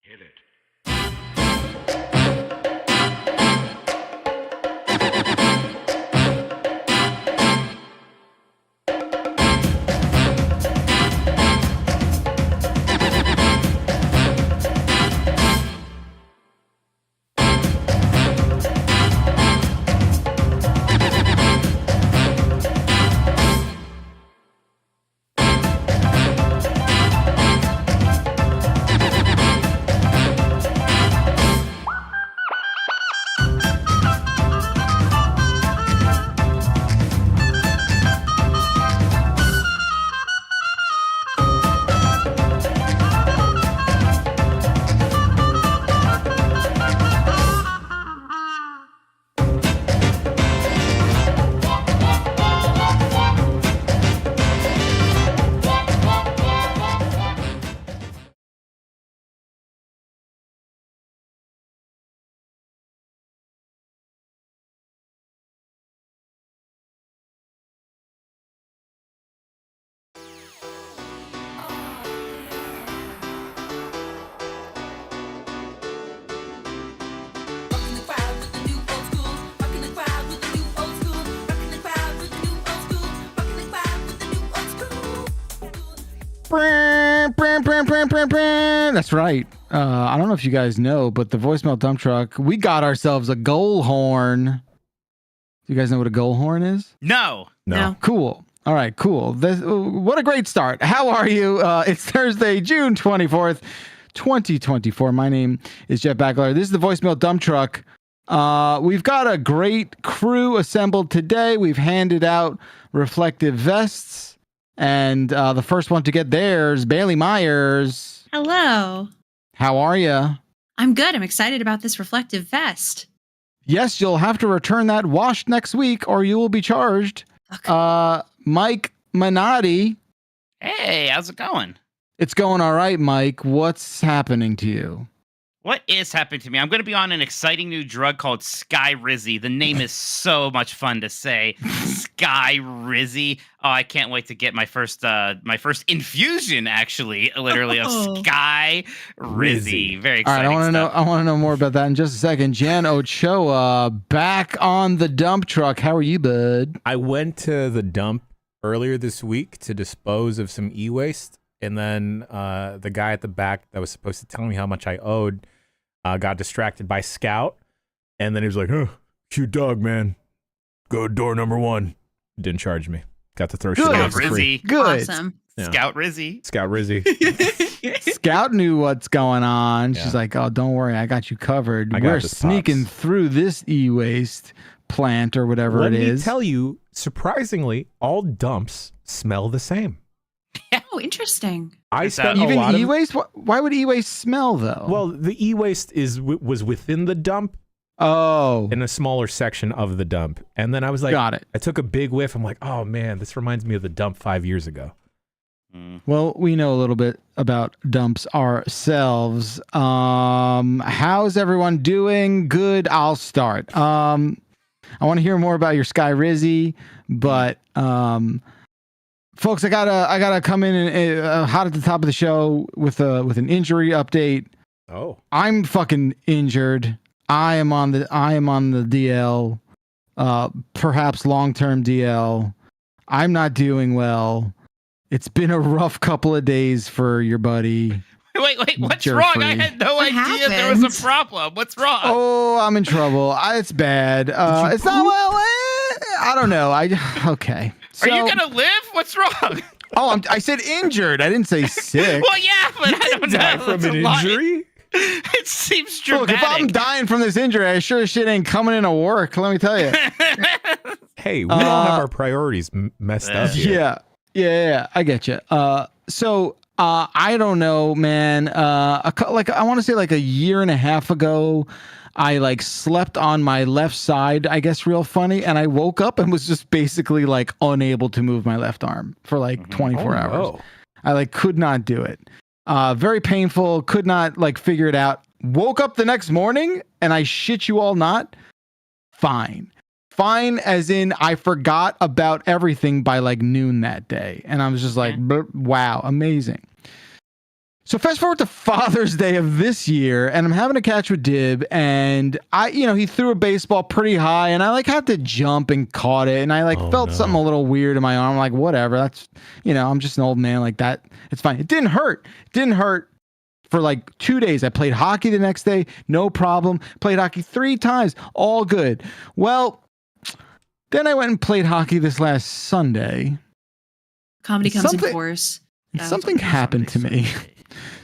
Hit it. That's right. I don't know if you guys know, but the voicemail dump truck, we got ourselves a goal horn. Do you guys know what a goal horn is? No. Cool. All right, cool. What a great start. How are you? It's Thursday, June 24th, 2024. My name is Jeff Bakalar. This is the voicemail dump truck. We've got a great crew assembled today. We've handed out reflective vests. And the first one to get theirs, Bailey Myers. Hello. How are you? I'm good. I'm excited about this reflective vest. Yes, you'll have to return that washed next week or you will be charged. Okay. Mike Minotti. Hey, how's it going? It's going all right, Mike. What's happening to you? What is happening to me? I'm going to be on an exciting new drug called Skyrizi. The name is so much fun to say. Skyrizi. Oh, I can't wait to get my first infusion, actually, literally, of Skyrizi. Very exciting. All right, I want to know more about that in just a second. Jan Ochoa, back on the dump truck. How are you, bud? I went to the dump earlier this week to dispose of some e-waste, and then the guy at the back that was supposed to tell me how much I owed got distracted by Scout, and then he was like, cute dog, man. Go to door number 1. Didn't charge me. Got to throw shit away for free. Good. Awesome. Yeah. Scout Rizzy. Scout Rizzy. Scout knew what's going on. Yeah. She's like, oh, don't worry. I got you covered. I got We're this, sneaking Pops. through this e-waste plant or whatever Let it me is. tell you, surprisingly, all dumps smell the same. Oh, interesting. I Is that spent a Even lot of... e-waste? Why would e-waste smell, though? Well, the e-waste was within the dump, oh, in a smaller section of the dump. And then I was like, got it. I took a big whiff. I'm like, oh man, this reminds me of the dump 5 years ago. Well, we know a little bit about dumps ourselves. How's everyone doing? Good. I'll start. I want to hear more about your Skyrizi, but folks, I gotta come in and hot at the top of the show with an injury update. Oh, I'm fucking injured. I am on the DL, perhaps long-term DL. I'm not doing well. It's been a rough couple of days for your buddy. Wait, what's Jerfrey. wrong? I had no What idea there was happened? a problem. What's wrong? Oh, I'm in trouble. It's bad. It's not well. I don't know. Okay. Are you So- going to live? What's wrong? Oh, I said injured. I didn't say sick. Well, yeah, but I don't know. die from It's an a lot. injury? It seems Look, dramatic. if I'm dying from this injury, I sure as shit ain't coming into work. Let me tell you. Hey, we all have our priorities messed up here. Yeah. I get you. So I don't know, man. I want to say like a year and a half ago, I like slept on my left side, I guess, real funny, and I woke up and was just basically like unable to move my left arm for like 24 hours. Oh. I like could not do it. Very painful. Could not like figure it out. Woke up the next morning and I shit you all not. Fine as in I forgot about everything by like noon that day. And I was just like, wow, amazing. So fast forward to Father's Day of this year, and I'm having a catch with Dib, and he threw a baseball pretty high, and I like had to jump and caught it, and I felt something a little weird in my arm. I'm like, whatever, that's I'm just an old man like that. It's fine. It didn't hurt. For like 2 days. I played hockey the next day, no problem. Played hockey 3 times, all good. Well, then I went and played hockey this last Sunday. Comedy comes in force. Something happened to me.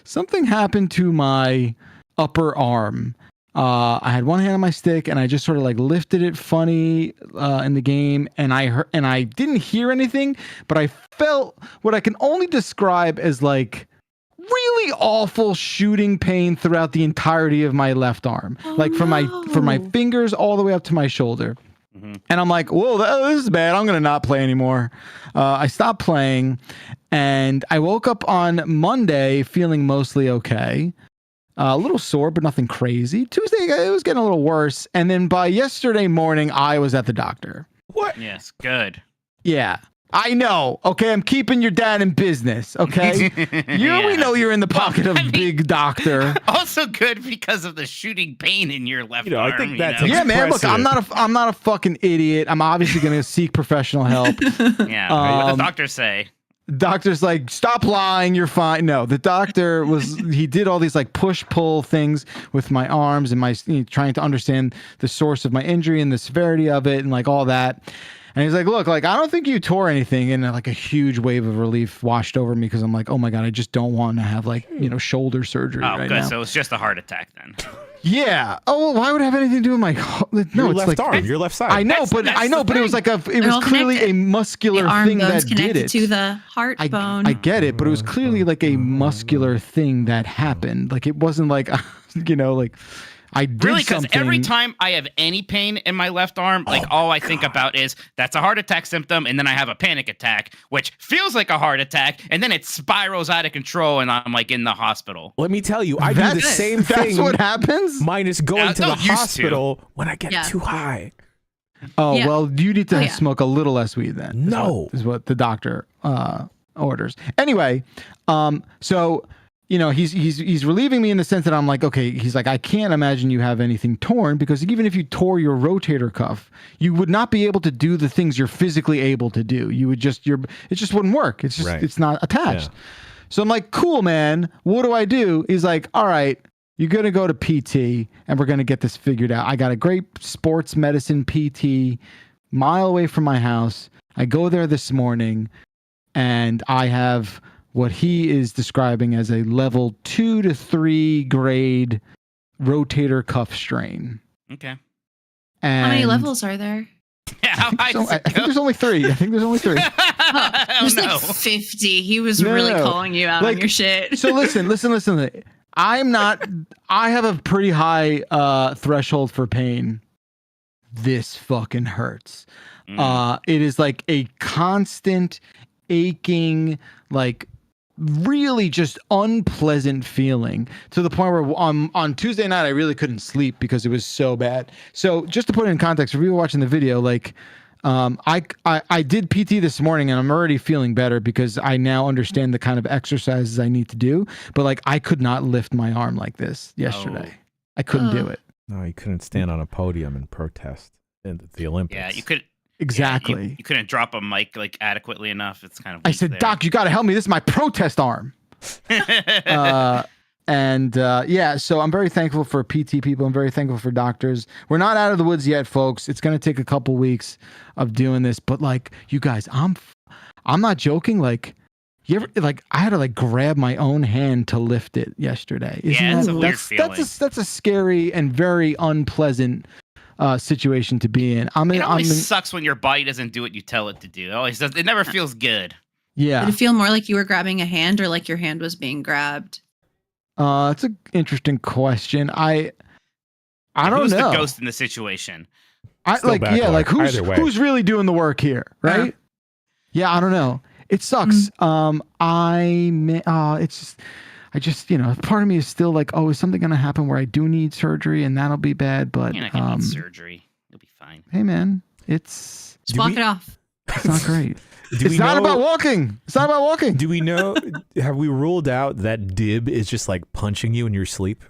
Something happened to my upper arm. I had one hand on my stick, and I just sort of like lifted it funny in the game, and I didn't hear anything, but I felt what I can only describe as like really awful shooting pain throughout the entirety of my left arm, from my fingers all the way up to my shoulder. Mm-hmm. And I'm like, whoa, this is bad. I'm going to not play anymore. I stopped playing, and I woke up on Monday feeling mostly okay. A little sore, but nothing crazy. Tuesday, it was getting a little worse. And then by yesterday morning, I was at the doctor. What? Yes, good. Yeah. I know. Okay, I'm keeping your dad in business. Okay, we know you're in the pocket of big doctor. Also good because of the shooting pain in your left arm. I think that's yeah, man. Look, I'm not a fucking idiot. I'm obviously going to seek professional help. Yeah. What the doctors say. Doctor's like, stop lying. You're fine. No, the doctor he did all these like push pull things with my arms and my trying to understand the source of my injury and the severity of it and like all that. And he's like, look, like, I don't think you tore anything. And like a huge wave of relief washed over me because I'm like, oh my God, I just don't want to have like, shoulder surgery right now. So it's just a heart attack then. Yeah. Oh, well, why would it have anything to do with my your left arm, your left side? I know, but it was like it was clearly a muscular thing that did it. To the heart bone. I get it, but it was clearly like a muscular thing that happened. Like it wasn't like, like I did really, because something. every time I have any pain in my left arm, all I think about is that's a heart attack symptom, and then I have a panic attack, which feels like a heart attack, and then it spirals out of control, and I'm like in the hospital. Let me tell you, I do the same thing. That's what happens? Minus going to the hospital when I get too high. Oh, well, you need to smoke a little less weed then. No. Is what the doctor orders. Anyway, so... he's relieving me in the sense that I'm like, okay, he's like, I can't imagine you have anything torn because even if you tore your rotator cuff, you would not be able to do the things you're physically able to do. You would it just wouldn't work. It's just, It's not attached. Yeah. So I'm like, cool, man. What do I do? He's like, all right, you're going to go to PT and we're going to get this figured out. I got a great sports medicine PT mile away from my house. I go there this morning and I have what he is describing as a level 2 to 3 grade rotator cuff strain. Okay. And how many levels are there? Yeah, I think there's only 3. There's like 50. He was really calling you out on your shit. So listen. I have a pretty high threshold for pain. This fucking hurts. It is like a constant aching, like really just unpleasant feing to the point where on Tuesday night I really couldn't sleep because it was so bad. So just to put it in context, for people watching the video, like I did PT this morning and I'm already feeling better because I now understand the kind of exercises I need to do. But like I could not lift my arm like this yesterday. I couldn't do it. No, you couldn't stand on a podium and protest in the Olympics. Yeah, you could. Exactly. Yeah, you couldn't drop a mic like adequately enough. It's kind of. I said, there. Doc, you got to help me. This is my protest arm. So I'm very thankful for PT people. I'm very thankful for doctors. We're not out of the woods yet, folks. It's going to take a couple weeks of doing this, but like you guys, I'm not joking. Like you ever I had to like grab my own hand to lift it yesterday. It's a weird feeling. That's a scary and very unpleasant situation to be in. It always sucks when your body doesn't do what you tell it to do. It always does. It never feels good. Yeah. Did it feel more like you were grabbing a hand or like your hand was being grabbed? It's an interesting question. I don't know. Who's the ghost in the situation? Who's really doing the work here, right? Yeah, I don't know. It sucks. I just, part of me is still like, oh, is something going to happen where I do need surgery and that'll be bad? But you're not going to need surgery. You'll be fine. Hey, man, it's... Just walk it off. It's not great. It's not about walking. It's not about walking. Do we know? Have we ruled out that Dib is just like punching you in your sleep?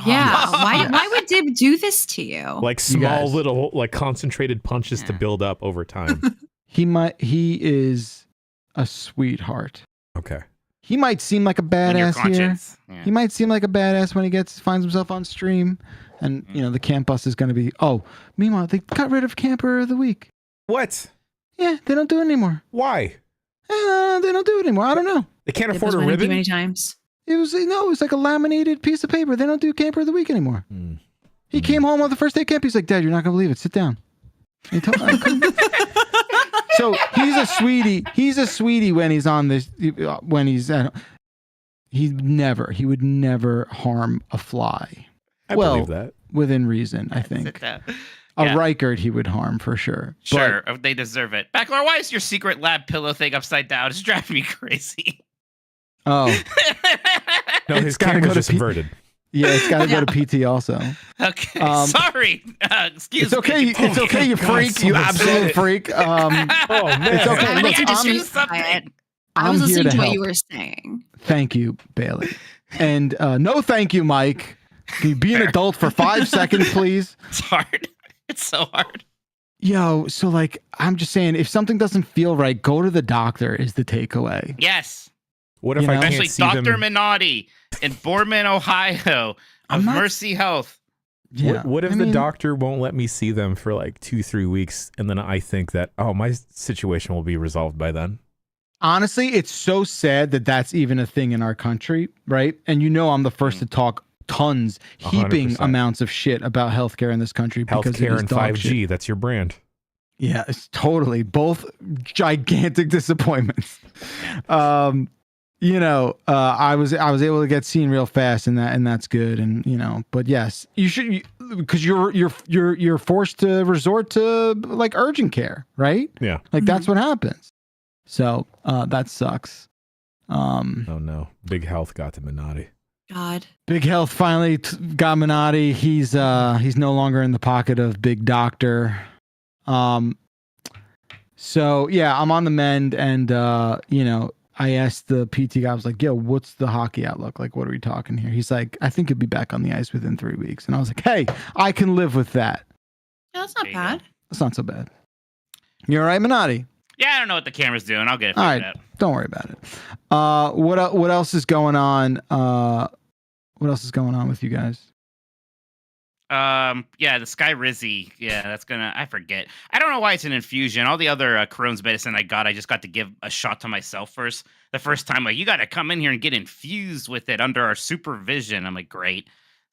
Yeah. Why would Dib do this to you? Like small little like concentrated punches to build up over time. He is a sweetheart. Okay. He might seem like a badass here. Yeah. He might seem like a badass when he finds himself on stream, and the camp bus is going to be. Oh, meanwhile, they got rid of Camper of the Week. What? Yeah, they don't do it anymore. Why? They don't do it anymore. I don't know. They can't Dib afford a was winning ribbon. too many times. It was like a laminated piece of paper. They don't do Camper of the Week anymore. He came home on the first day of camp. He's like, Dad, you're not gonna believe it. Sit down. He told So he's a sweetie. He's a sweetie when he's on this. When he's he would never harm a fly. I believe that. Within reason, I think. A Reichert he would harm for sure. Sure, they deserve it. Bakalar, why is your secret lab pillow thing upside down? It's driving me crazy. Oh. No, his camera's just inverted. Yeah, it's got to go to PT also. Okay, sorry. Excuse me. It's okay, you freak. You absolute freak. Oh, man. It's okay. Look, I was listening to what you were saying. Thank you, Bailey. And no thank you, Mike. Can you be an adult for 5 seconds, please? It's hard. It's so hard. Yo, so like, I'm just saying, if something doesn't feel right, go to the doctor is the takeaway. Yes. What if I can't Especially see Dr. them? Minotti in Boardman, Ohio of Mercy Health. Yeah. What if the doctor won't let me see them for like 2-3 weeks, and then I think that, my situation will be resolved by then? Honestly, it's so sad that that's even a thing in our country, right? And I'm the first to talk tons, heaping 100%. Amounts Healthcare and 5G, that's your brand. Yeah, it's totally both gigantic disappointments. I was able to get seen real fast, and that's good. And but yes, you should, because you're forced to resort to like urgent care, right? Yeah, like that's what happens. So that sucks. Oh no, Big Health got to Minotti. God. Big Health finally got Minotti. He's no longer in the pocket of Big Doctor. So yeah, I'm on the mend, and I asked the PT guy, I was like, yo, what's the hockey outlook? Like, what are we talking here? He's like, I think you'll be back on the ice within 3 weeks. And I was like, hey, I can live with that. Yeah, that's not bad. That's not so bad. You all right, Minotti? Yeah, I don't know what the camera's doing. I'll get it all figured right, out. Don't worry about it. What else is going on? What else is going on with you guys? Yeah, the Skyrizi. Yeah, I forget. I don't know why it's an infusion. All the other Crohn's medicine I just got to give a shot to myself first. The first time, like, you got to come in here and get infused with it under our supervision. I'm like, great.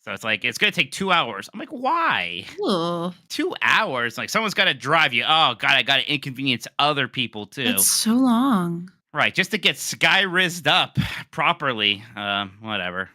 So it's like, it's going to take 2 hours. I'm like, why? Ugh. 2 hours? Like, someone's got to drive you. Oh, God, I got to inconvenience other people, too. It's so long. Right, just to get Skyrized up properly. Whatever.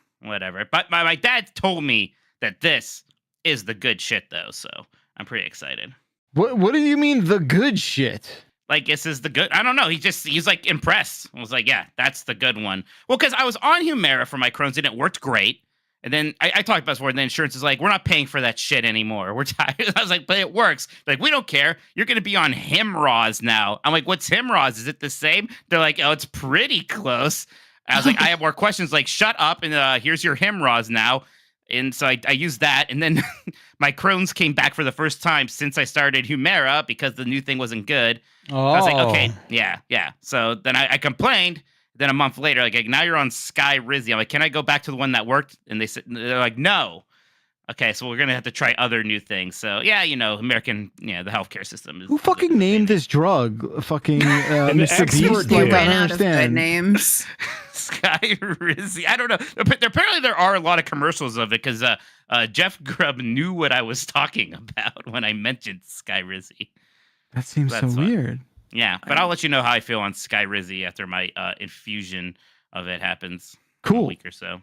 But my dad told me that this is the good shit, though, so I'm pretty excited. What do you mean the good shit? Like, this is the good. I don't know. He's like impressed. I was like, yeah, that's the good one. Well, because I was on Humira for my Crohn's and it worked great. And then I talked about this before, and the insurance is like, we're not paying for that shit anymore. We're tired. I was like, but it works. Like, we don't care. You're going to be on Himraz now. I'm like, what's Himraz? Is it the same? They're like, oh, it's pretty close. I was like, I have more questions. Like, shut up, and here's your Himraz now. And so I used that, and then my Crohn's came back for the first time since I started Humira because the new thing wasn't good. Oh. I was like, okay, yeah. So then I complained. Then a month later, like, now you're on Skyrizi. I'm like, can I go back to the one that worked? And they're like, no. Okay, so we're gonna have to try other new things. So yeah, American, the healthcare system is. Who fucking named this drug? Fucking Mr. Beast. You ran out of good names. Skyrizi. I don't know. Apparently, there are a lot of commercials of it because Jeff Grubb knew what I was talking about when I mentioned Skyrizi. That seems so weird. Yeah, but I'll let you know how I feel on Skyrizi after my infusion of it happens. Cool. In a week or so.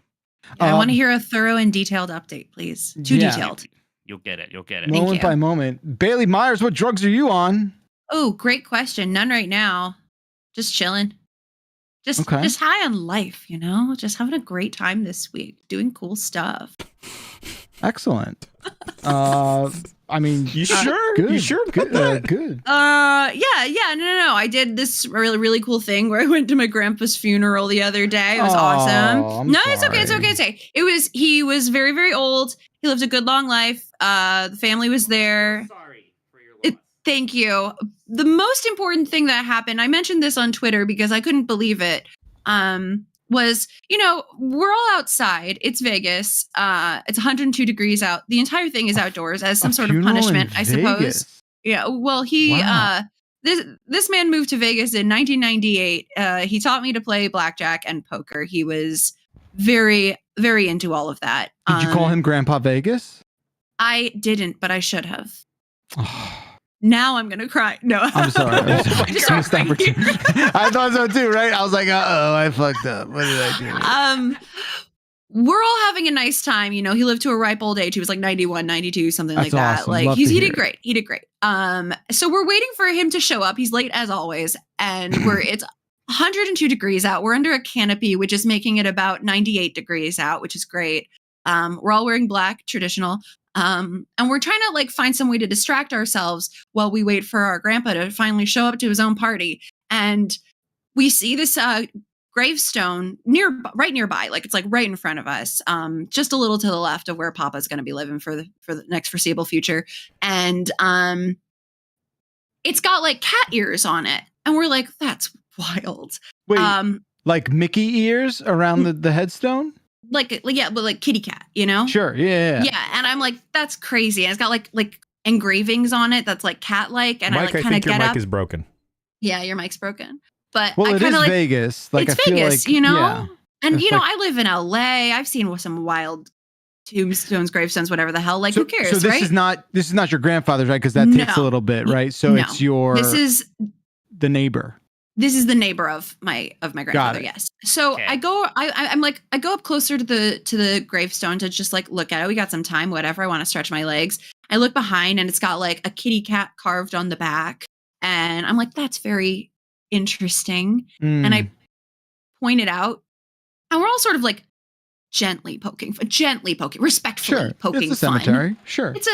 I want to hear a thorough and detailed update, please. Too detailed. You'll get it. Moment by moment. Bailey Myers, what drugs are you on? Oh, great question. None right now. Just chilling. Just high on life, just having a great time this week, doing cool stuff. Excellent. I mean, You sure? Good. You sure? Good. Good. Yeah. No. I did this really cool thing where I went to my grandpa's funeral the other day. It was awesome. I'm It's okay. It's okay. He was very, very old. He lived a good long life. The family was there. Sorry for your loss. Thank you. The most important thing that happened, I mentioned this on Twitter because I couldn't believe it. Was, we're all outside. It's Vegas. It's 102 degrees out. The entire thing is outdoors as some sort of punishment, I suppose. Yeah. Well, this man moved to Vegas in 1998. He taught me to play blackjack and poker. He was very, very into all of that. Did you call him Grandpa Vegas? I didn't, but I should have. Now I'm gonna cry. No, I'm sorry. I thought so too, right? I was like, I fucked up. What did I do? We're all having a nice time. He lived to a ripe old age. He was like 91, 92, something like that. Awesome. Like Love he to did hear great. He did great. So we're waiting for him to show up. He's late as always, and it's 102 degrees out. We're under a canopy, which is making it about 98 degrees out, which is great. We're all wearing black, traditional. And we're trying to find some way to distract ourselves while we wait for our grandpa to finally show up to his own party. And we see this gravestone right nearby, it's right in front of us, just a little to the left of where Papa's going to be living for the next foreseeable future. And it's got cat ears on it, and we're like, that's wild. Wait, like Mickey ears around the headstone? Like kitty cat, Sure, yeah. And I'm like, that's crazy. And it's got like engravings on it that's cat-like, and Mike, I kind of get your up. mic is broken. Yeah, your mic's broken. But it is Vegas. It's I feel Vegas, Yeah. And I live in LA. I've seen some wild tombstones, gravestones, whatever the hell. Who cares? So this is not your grandfather's, right? Because that takes a little bit, right? So it's the neighbor. This is the neighbor of my grandfather. Yes. So okay. I go up closer to the gravestone to just look at it. We got some time, whatever. I want to stretch my legs. I look behind, and it's got a kitty cat carved on the back, and I'm like, that's very interesting. And I point it out, and we're all sort of gently poking, respectfully poking. It's a cemetery. Fun. Sure. It's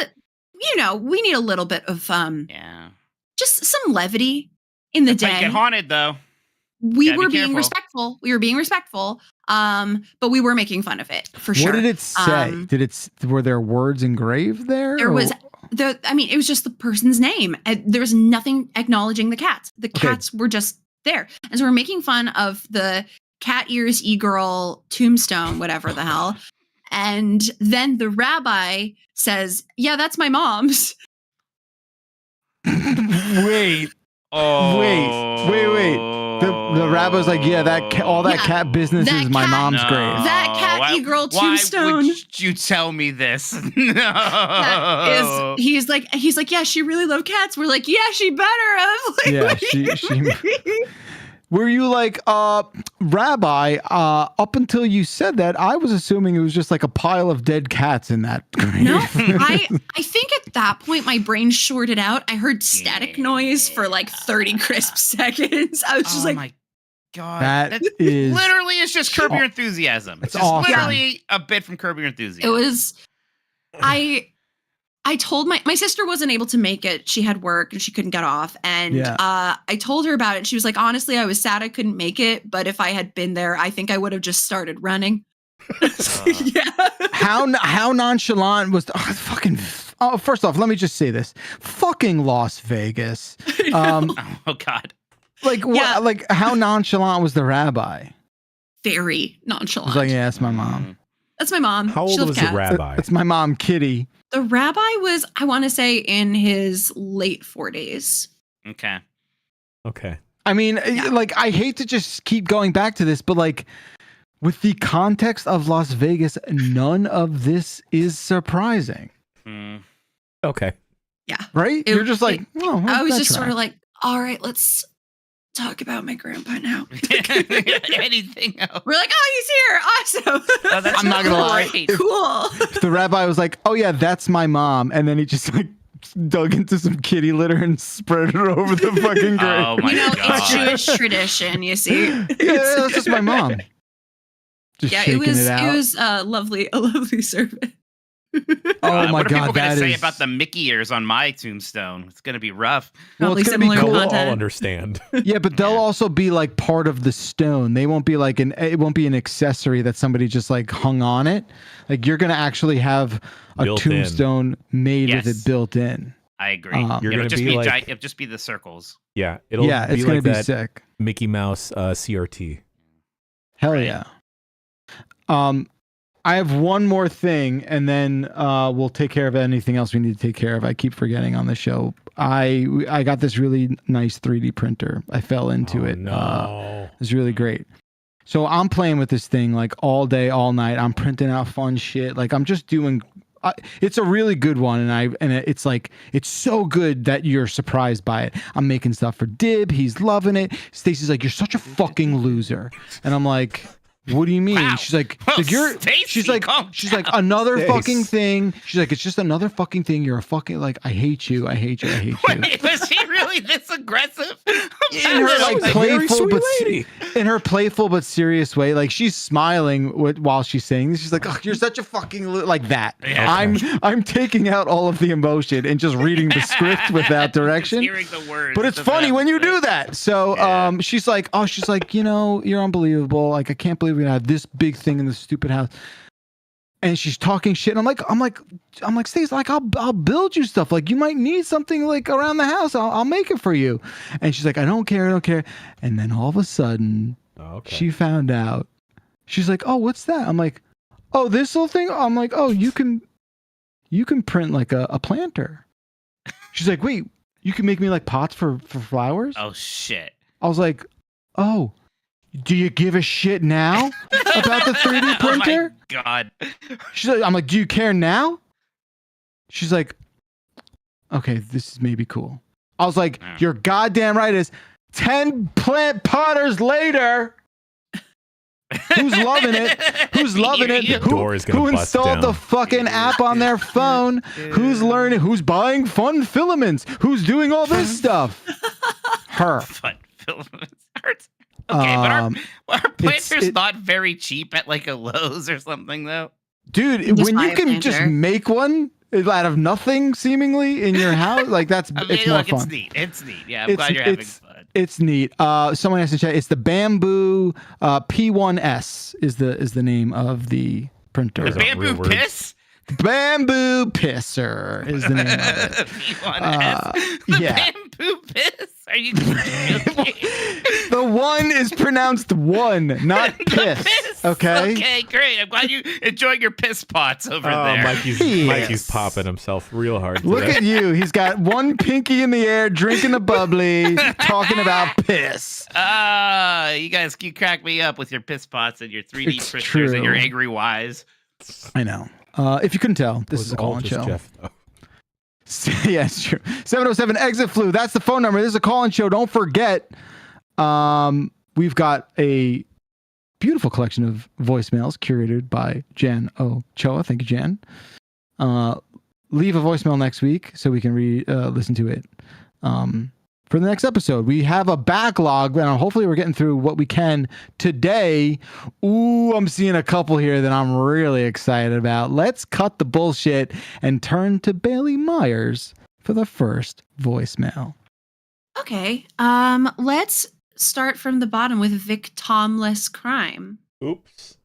we need a little bit of just some levity. In the day, get haunted though. We were being respectful. But we were making fun of it for sure. What did it say? Were there words engraved there? There was. It was just the person's name. There was nothing acknowledging the cats. The cats were just there, and so we're making fun of the cat ears e-girl tombstone, whatever the hell. And then the rabbi says, "Yeah, that's my mom's." Wait. Oh. Wait. The rabbi's like, yeah, cat business is my mom's grave. That cat e-girl tombstone. Why would you tell me this? No. He's like, yeah, she really loved cats. We're like, yeah, she better have. She Were you Rabbi, up until you said that, I was assuming it was just a pile of dead cats in that grave. No, I think at that point my brain shorted out. I heard static noise for 30 crisp seconds. I was just oh my God. That is literally it's just Curb Your Enthusiasm. It's just awesome. literally a bit from Curb Your Enthusiasm. It was, I told my sister wasn't able to make it. She had work and she couldn't get off. And I told her about it. She was like, honestly, I was sad I couldn't make it. But if I had been there, I think I would have just started running. Yeah. How nonchalant was first off, let me just say this. Fucking Las Vegas. Oh God. How nonchalant was the rabbi? Very nonchalant. He's like, yeah, that's my mom. That's my mom. How old was the rabbi? That's my mom, Kitty. The rabbi was, I want to say, in his late 40s. Okay. I mean, I hate to just keep going back to this, but with the context of Las Vegas, none of this is surprising. Okay. Yeah. Right? You're just I was just sort of all right, let's talk about my grandpa now. Anything else? We're like, oh, he's here. Awesome. Oh, I'm not going to lie. Cool. The rabbi was like, oh, yeah, that's my mom. And then he just dug into some kitty litter and spread her over the fucking grave. Oh, my God. It's Jewish tradition, you see. Yeah, that's just my mom. Just shaking it out. It was a lovely service. Oh my what are people god, going to that say is about the Mickey ears on my tombstone? It's going to be rough. Well, Probably it's gonna be similar cool. We'll all content. understand. Yeah, but they'll Yeah. also be like part of the stone. They won't be like it won't be an accessory that somebody just like hung on it. Like you're gonna actually have a Built in. tombstone made with Yes. it built in. I agree. You're It'll gonna just be like- it'll just be the circles. Yeah, it'll Yeah, be it's like gonna be that sick. Mickey Mouse CRT. Hell Right. yeah. I have one more thing, and then we'll take care of anything else we need to take care of. I keep forgetting on the show. I got this really nice 3D printer. I fell into it. No. It's really great. So I'm playing with this thing like all day, all night. I'm printing out fun shit. Like I'm just doing. It's a really good one, and it's like it's so good that you're surprised by it. I'm making stuff for Dib. He's loving it. Stacy's like, "You're such a fucking loser," and I'm like, "What do you mean?" Wow. She's like, Well, "You're." Stacy, She's like, calm another Stace. fucking thing. She's like, "It's just another fucking thing. You're a fucking like, I hate you. I hate you. I hate you." Wait, was she really this aggressive? In her like She's a very playful sweet but lady. in her playful but serious way, like she's smiling while she's saying this. She's like, "Oh, you're such a fucking like that." Yeah. I'm taking out all of the emotion and just reading the script without direction. Just hearing the words. But it's doesn't funny have when to you say. do that. So Yeah. she's like, you know, you're unbelievable. Like I can't believe we have this big thing in this stupid house. And she's talking shit. And I'm like, Stacey, like I'll build you stuff. Like you might need something like around the house. I'll make it for you. And she's like, I don't care. And then all of a sudden, Okay. she found out. She's like, oh, what's that? I'm like, oh, this little thing. I'm like, oh, you can print like a planter. She's like, wait, you can make me like pots for flowers? Oh shit. I was like, oh, do you give a shit now about the 3D printer? Oh my god. She's like, I'm like, do you care now? She's like, okay, this is maybe cool. I was like, Yeah. you're goddamn right. Is 10 plant potters later. Who's loving it? Who's loving it? You- Door is gonna Who bust installed the down. fucking app on their phone? Who's learning? Who's buying fun filaments? Who's doing all this stuff? Her. Fun filaments hurts. Okay, but Um, our planter's it- not very cheap at like a Lowe's or something though. Dude, Just when buy you a can just planter. make one out of nothing, seemingly in your house, like that's I mean, it's more look, fun. it's neat. It's neat. Yeah, I'm glad you're having fun. It's neat. Someone has to check. It's the Bamboo P1S is the name of the printer. Those are real Bamboo words. piss? Bamboo Pisser is the name of it. P1S. The yeah. bamboo piss? Are you joking? The one is pronounced one, not The piss. Okay. Okay, great. I'm glad you enjoying your piss pots over Oh, there. Mikey's Yes. popping himself real hard. Look today. at you. He's got one pinky in the air, drinking a bubbly, talking about piss. You crack me up with your piss pots and your 3D It's printers true. and your angry wise. I know. If you couldn't tell, It this was is a all call-in just show. Jeff, though. Yeah, it's true. 707 exit flu. That's the phone number. This is a call-in show. Don't forget, we've got a beautiful collection of voicemails curated by Jan Ochoa. Thank you, Jan. Leave a voicemail next week so we can listen to it for the next episode. We have a backlog, and hopefully we're getting through what we can today. Ooh, I'm seeing a couple here that I'm really excited about. Let's cut the bullshit and turn to Bailey Myers for the first voicemail. Okay. Let's start from the bottom with Victimless crime. Oops.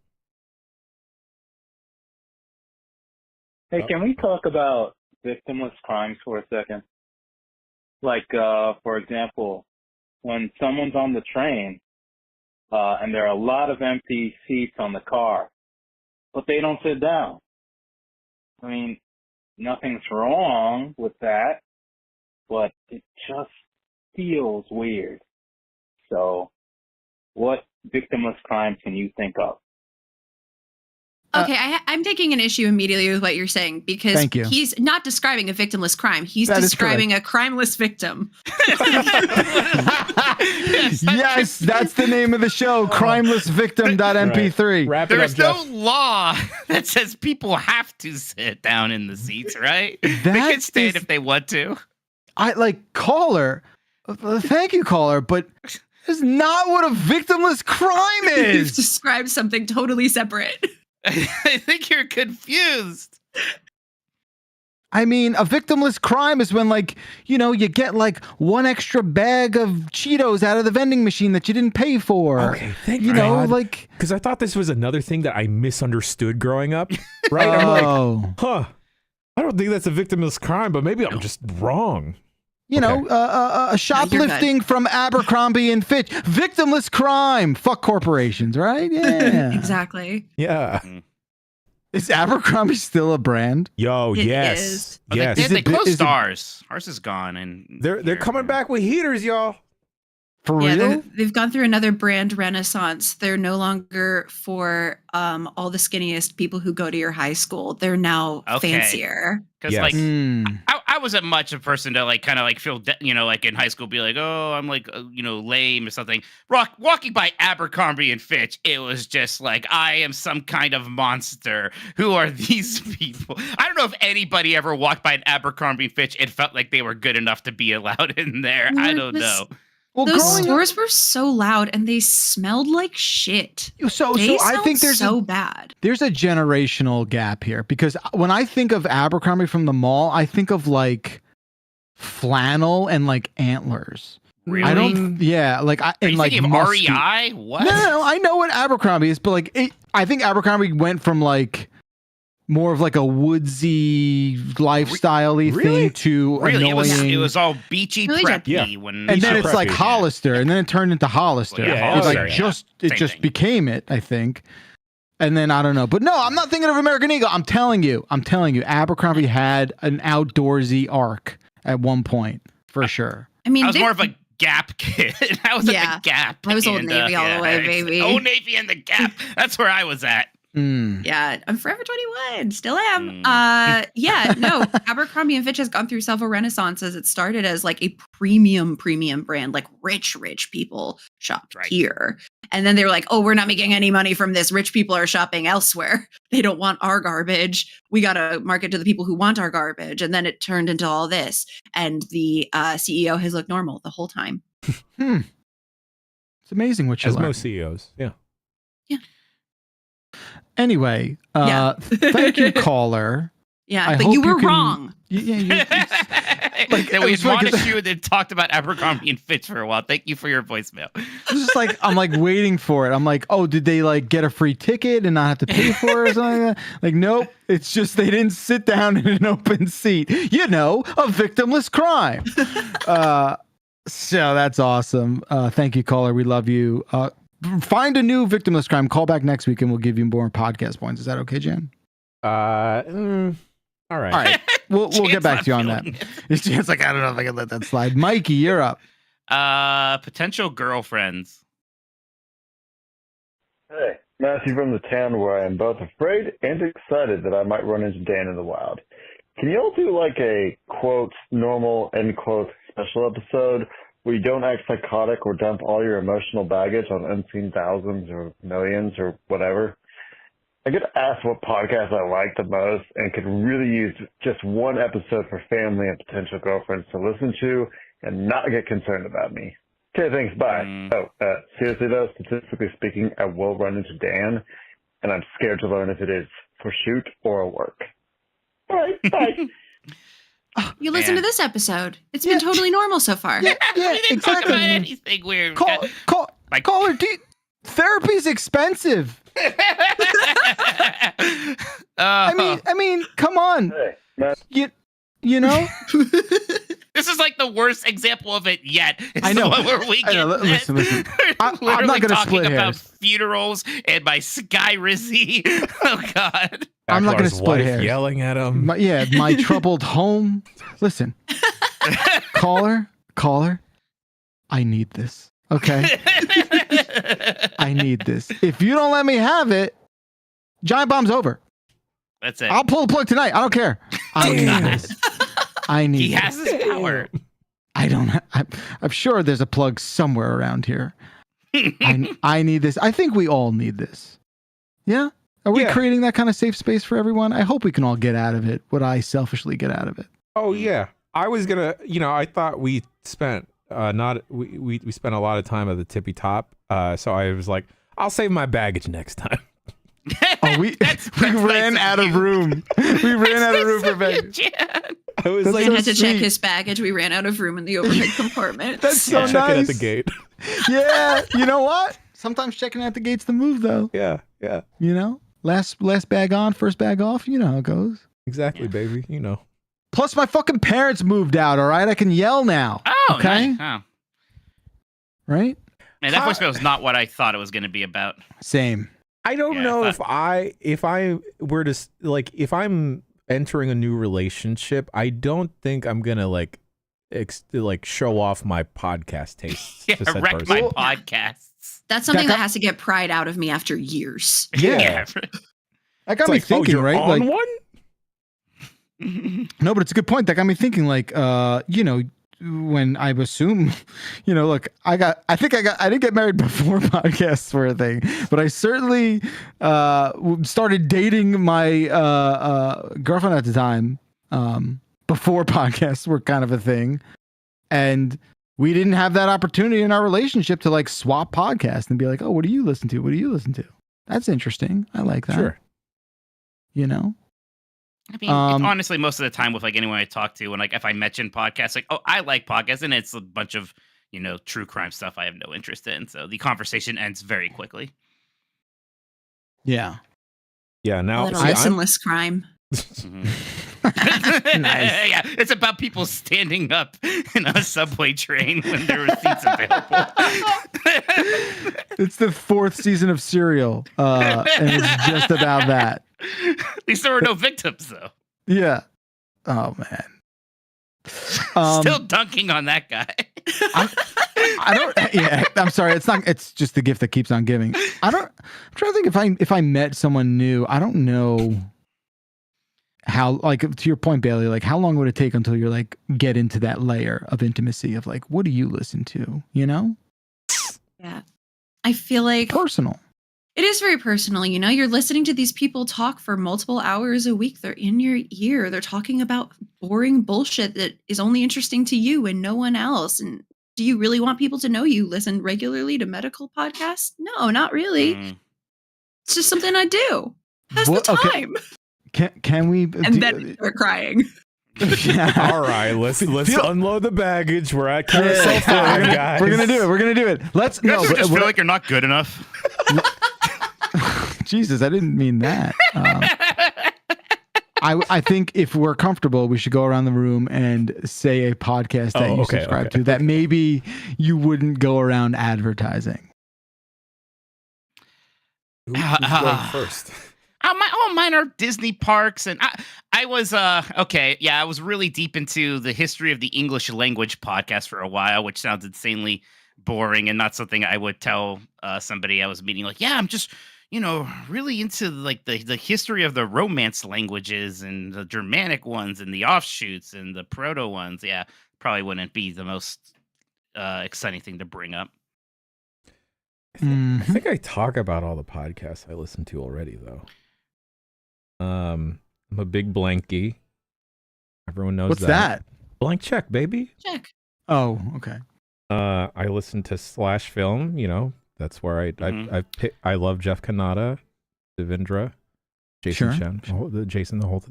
Hey, can we talk about victimless crimes for a second? Like, for example, when someone's on the train, and there are a lot of empty seats on the car, but they don't sit down. I mean, nothing's wrong with that, but it just feels weird. So, what victimless crime can you think of? Okay, I'm taking an issue immediately with what you're saying because Thank you. he's not describing a victimless crime. He's That is describing a crimeless victim. Yes, that's the name of the show, crimelessvictim.mp3. Wrap it up, There's no Jeff. law that says people have to sit down in the seats, right? They That can stand is- if they want to. I like caller. Thank you, caller, but it's not what a victimless crime You've is. described something totally separate. I think you're confused. I mean, a victimless crime is when, like, you know, you get like one extra bag of Cheetos out of the vending machine that you didn't pay for. Okay, thank you know, like, because I thought this was another thing that I misunderstood growing up. Right? I'm like, huh? I don't think that's a victimless crime, but maybe I'm just wrong. You know, shoplifting from Abercrombie and Fitch, victimless crime. Fuck corporations, right? Yeah, Exactly. Yeah. Is Abercrombie still a brand? Yo, It yes, is. Oh, yes. They closed is it- ours. Ours is gone, and They're coming back with heaters, y'all. For Yeah, real? they've gone through another brand renaissance. They're no longer for all the skinniest people who go to your high school. They're now Okay. fancier. because Yes. like Mm. I wasn't much a person to like kind of like feel you know, like in high school be like, oh, I'm like you know, lame or something. Walking by Abercrombie and Fitch, it was just like, I am some kind of monster. Who are these people? I don't know if anybody ever walked by an Abercrombie and Fitch and felt like they were good enough to be allowed in there. Well, I it don't was- know. Well, Those growing up- stores were so loud and they smelled like shit. so They I smelled think there's so bad. there's a generational gap here, because when I think of Abercrombie from the mall, I think of like flannel and like antlers. Really? I don't. Yeah, like I Are and you like thinking of musty. REI? What? No, I know what Abercrombie is, but like I think Abercrombie went from like more of like a woodsy lifestyle-y Really? thing to Really, annoying. it was all beachy Really preppy Yeah. when and then Beachy it's like preppy. Hollister, and then it turned into Hollister. Well, yeah, It was Hollister, like yeah. it Same just thing. became it, I think. And then I don't know, but no, I'm not thinking of American Eagle. I'm telling you, Abercrombie had an outdoorsy arc at one point for sure. I mean, I was they- more of a Gap kid. I was Yeah. at the Gap. I was Old and, Navy all the way, baby. Old Navy and the Gap. That's where I was at. Mm. Yeah, I'm Forever 21. Still am. Mm. Yeah, no. Abercrombie and Fitch has gone through several renaissances. It started as like a premium brand, like rich people shopped Right. here. And then they were like, oh, we're not making any money from this. Rich people are shopping elsewhere. They don't want our garbage. We got to market to the people who want our garbage. And then it turned into all this. And the CEO has looked normal the whole time. It's amazing what you As learn. most CEOs, yeah. Anyway, Yeah. thank you, caller. Yeah, I but hope you you were can- wrong. Like, That we it's funny 'cause- admonished you and then talked about Abercrombie and Fitch for a while. Thank you for your voicemail. It's just like I'm like waiting for it. I'm like, oh, did they like get a free ticket and not have to pay for it or something like that? Like, nope. It's just they didn't sit down in an open seat. You know, a victimless crime. So that's awesome. Thank you, caller. We love you. Find a new victimless crime. Call back next week and we'll give you more podcast points. Is that okay, Jan? All right. All right. We'll get Jan's back not to you on that. feeling it. It's just like I don't know if I can let that slide. Mikey, you're up. Potential girlfriends. Hey, Matthew from the town where I am both afraid and excited that I might run into Dan in the wild. Can you all do like a, quote, normal, end quote, special episode where you don't act psychotic or dump all your emotional baggage on unseen thousands or millions or whatever? I get asked what podcast I like the most and could really use just one episode for family and potential girlfriends to listen to and not get concerned about me. Okay, thanks, bye. Seriously though, statistically speaking, I will run into Dan, and I'm scared to learn if it is for shoot or work. All right, bye. You listen Man. to this episode. It's Yeah. been totally normal so far. Yeah, we didn't talk exactly. about anything weird. Like- Caller, therapy's expensive. I mean, come on. Hey, Matt. You know? This is like the worst example of it yet. It's I know. The one where we I know. get Listen. I'm We're not literally gonna talking split about hairs. funerals and my Skyrizi. Oh God. I'm not gonna Bakalar's split wife hairs. yelling at him. My troubled home. Listen, caller, I need this. Okay, I need this. If you don't let me have it, giant bomb's over. That's it. I'll pull the plug tonight. I don't care. I need this. I need. He this. has his power. I don't. I'm sure there's a plug somewhere around here. I need this. I think we all need this. Yeah. Are we Yeah. creating that kind of safe space for everyone? I hope we can all get out of it what I selfishly get out of it. Oh yeah, I was gonna. I thought we spent we spent a lot of time at the tippy top. So I was like, I'll save my baggage next time. Oh, we ran nice out of of you. room. We ran out of room for baggage. I was That's like, We had to check sweet. his baggage. We ran out of room in the overhead compartment. That's so check it at the nice. gate. Yeah, you know what? Sometimes checking out the gate's the move, though. Yeah, yeah, You know, last bag on, first bag off. You know how it goes. exactly, baby. You know. Plus, my fucking parents moved out. All right, I can yell now. Oh, Okay. nice. Oh. Right? Man, that voicemail was not what I thought it was going to be about. Same. I don't Yeah, know but- if I were to like if I'm entering a new relationship, I don't think I'm gonna like show off my podcast tastes. Yeah, to said wreck person. my Well- podcasts. That's something That that has to get pried out of me after years. Yeah. That got It's me like, thinking, you're right? on Like, one? no, but it's a good point. That got me thinking, like, you know, when I assume, you know, look, I didn't get married before podcasts were a thing, but I certainly started dating my girlfriend at the time before podcasts were kind of a thing. And we didn't have that opportunity in our relationship to like swap podcasts and be like, oh, what do you listen to? What do you listen to? That's interesting. I like that. Sure. You know? I mean, it's honestly, most of the time with like anyone I talk to, and like if I mention podcasts, like, oh, I like podcasts, and it's a bunch of, you know, true crime stuff I have no interest in. So the conversation ends very quickly. Yeah. Yeah. A Now little see, I'm- listenless crime. Nice. Yeah, it's about people standing up in a subway train when there were seats available. It's the 4th season of Serial, and it's just about that. At least there were no victims, though. Yeah. Oh man. Still dunking on that guy. I don't. Yeah. I'm sorry. It's not. It's just the gift that keeps on giving. I'm trying to think if I met someone new. I don't know how. Like to your point, Bailey. Like how long would it take until you're like get into that layer of intimacy of like what do you listen to? You know. Yeah. I feel like Personal. it is very personal. You know, you're listening to these people talk for multiple hours a week. They're in your ear. They're talking about boring bullshit that is only interesting to you and no one else. And do you really want people to know you listen regularly to medical podcasts? No, not really. Mm. It's just something I do. That's What- the okay. time. Can we? And then they're crying. all right, let's unload the baggage. We're at Yeah. carousel 5, guys. We're gonna do it. We're gonna do it. Let's You no. guys but just what- feel like you're not good enough. Jesus, I didn't mean that. I think if we're comfortable, we should go around the room and say a podcast that you subscribe to that maybe you wouldn't go around advertising. Who's going first? Mine are Disney parks, and I was okay. Yeah, I was really deep into the history of the English language podcast for a while, which sounds insanely boring and not something I would tell somebody I was meeting. Like, yeah, I'm just really into like the history of the Romance languages and the Germanic ones and the offshoots and the Proto ones. Yeah, probably wouldn't be the most exciting thing to bring up. I think I talk about all the podcasts I listen to already, though. I'm a big blankie. Everyone knows What's that? Blank check, baby. Check. Oh, okay. I listen to Slash Film. You know, that's where I love Jeff Kanata, Devendra, Jason Sure. Chen,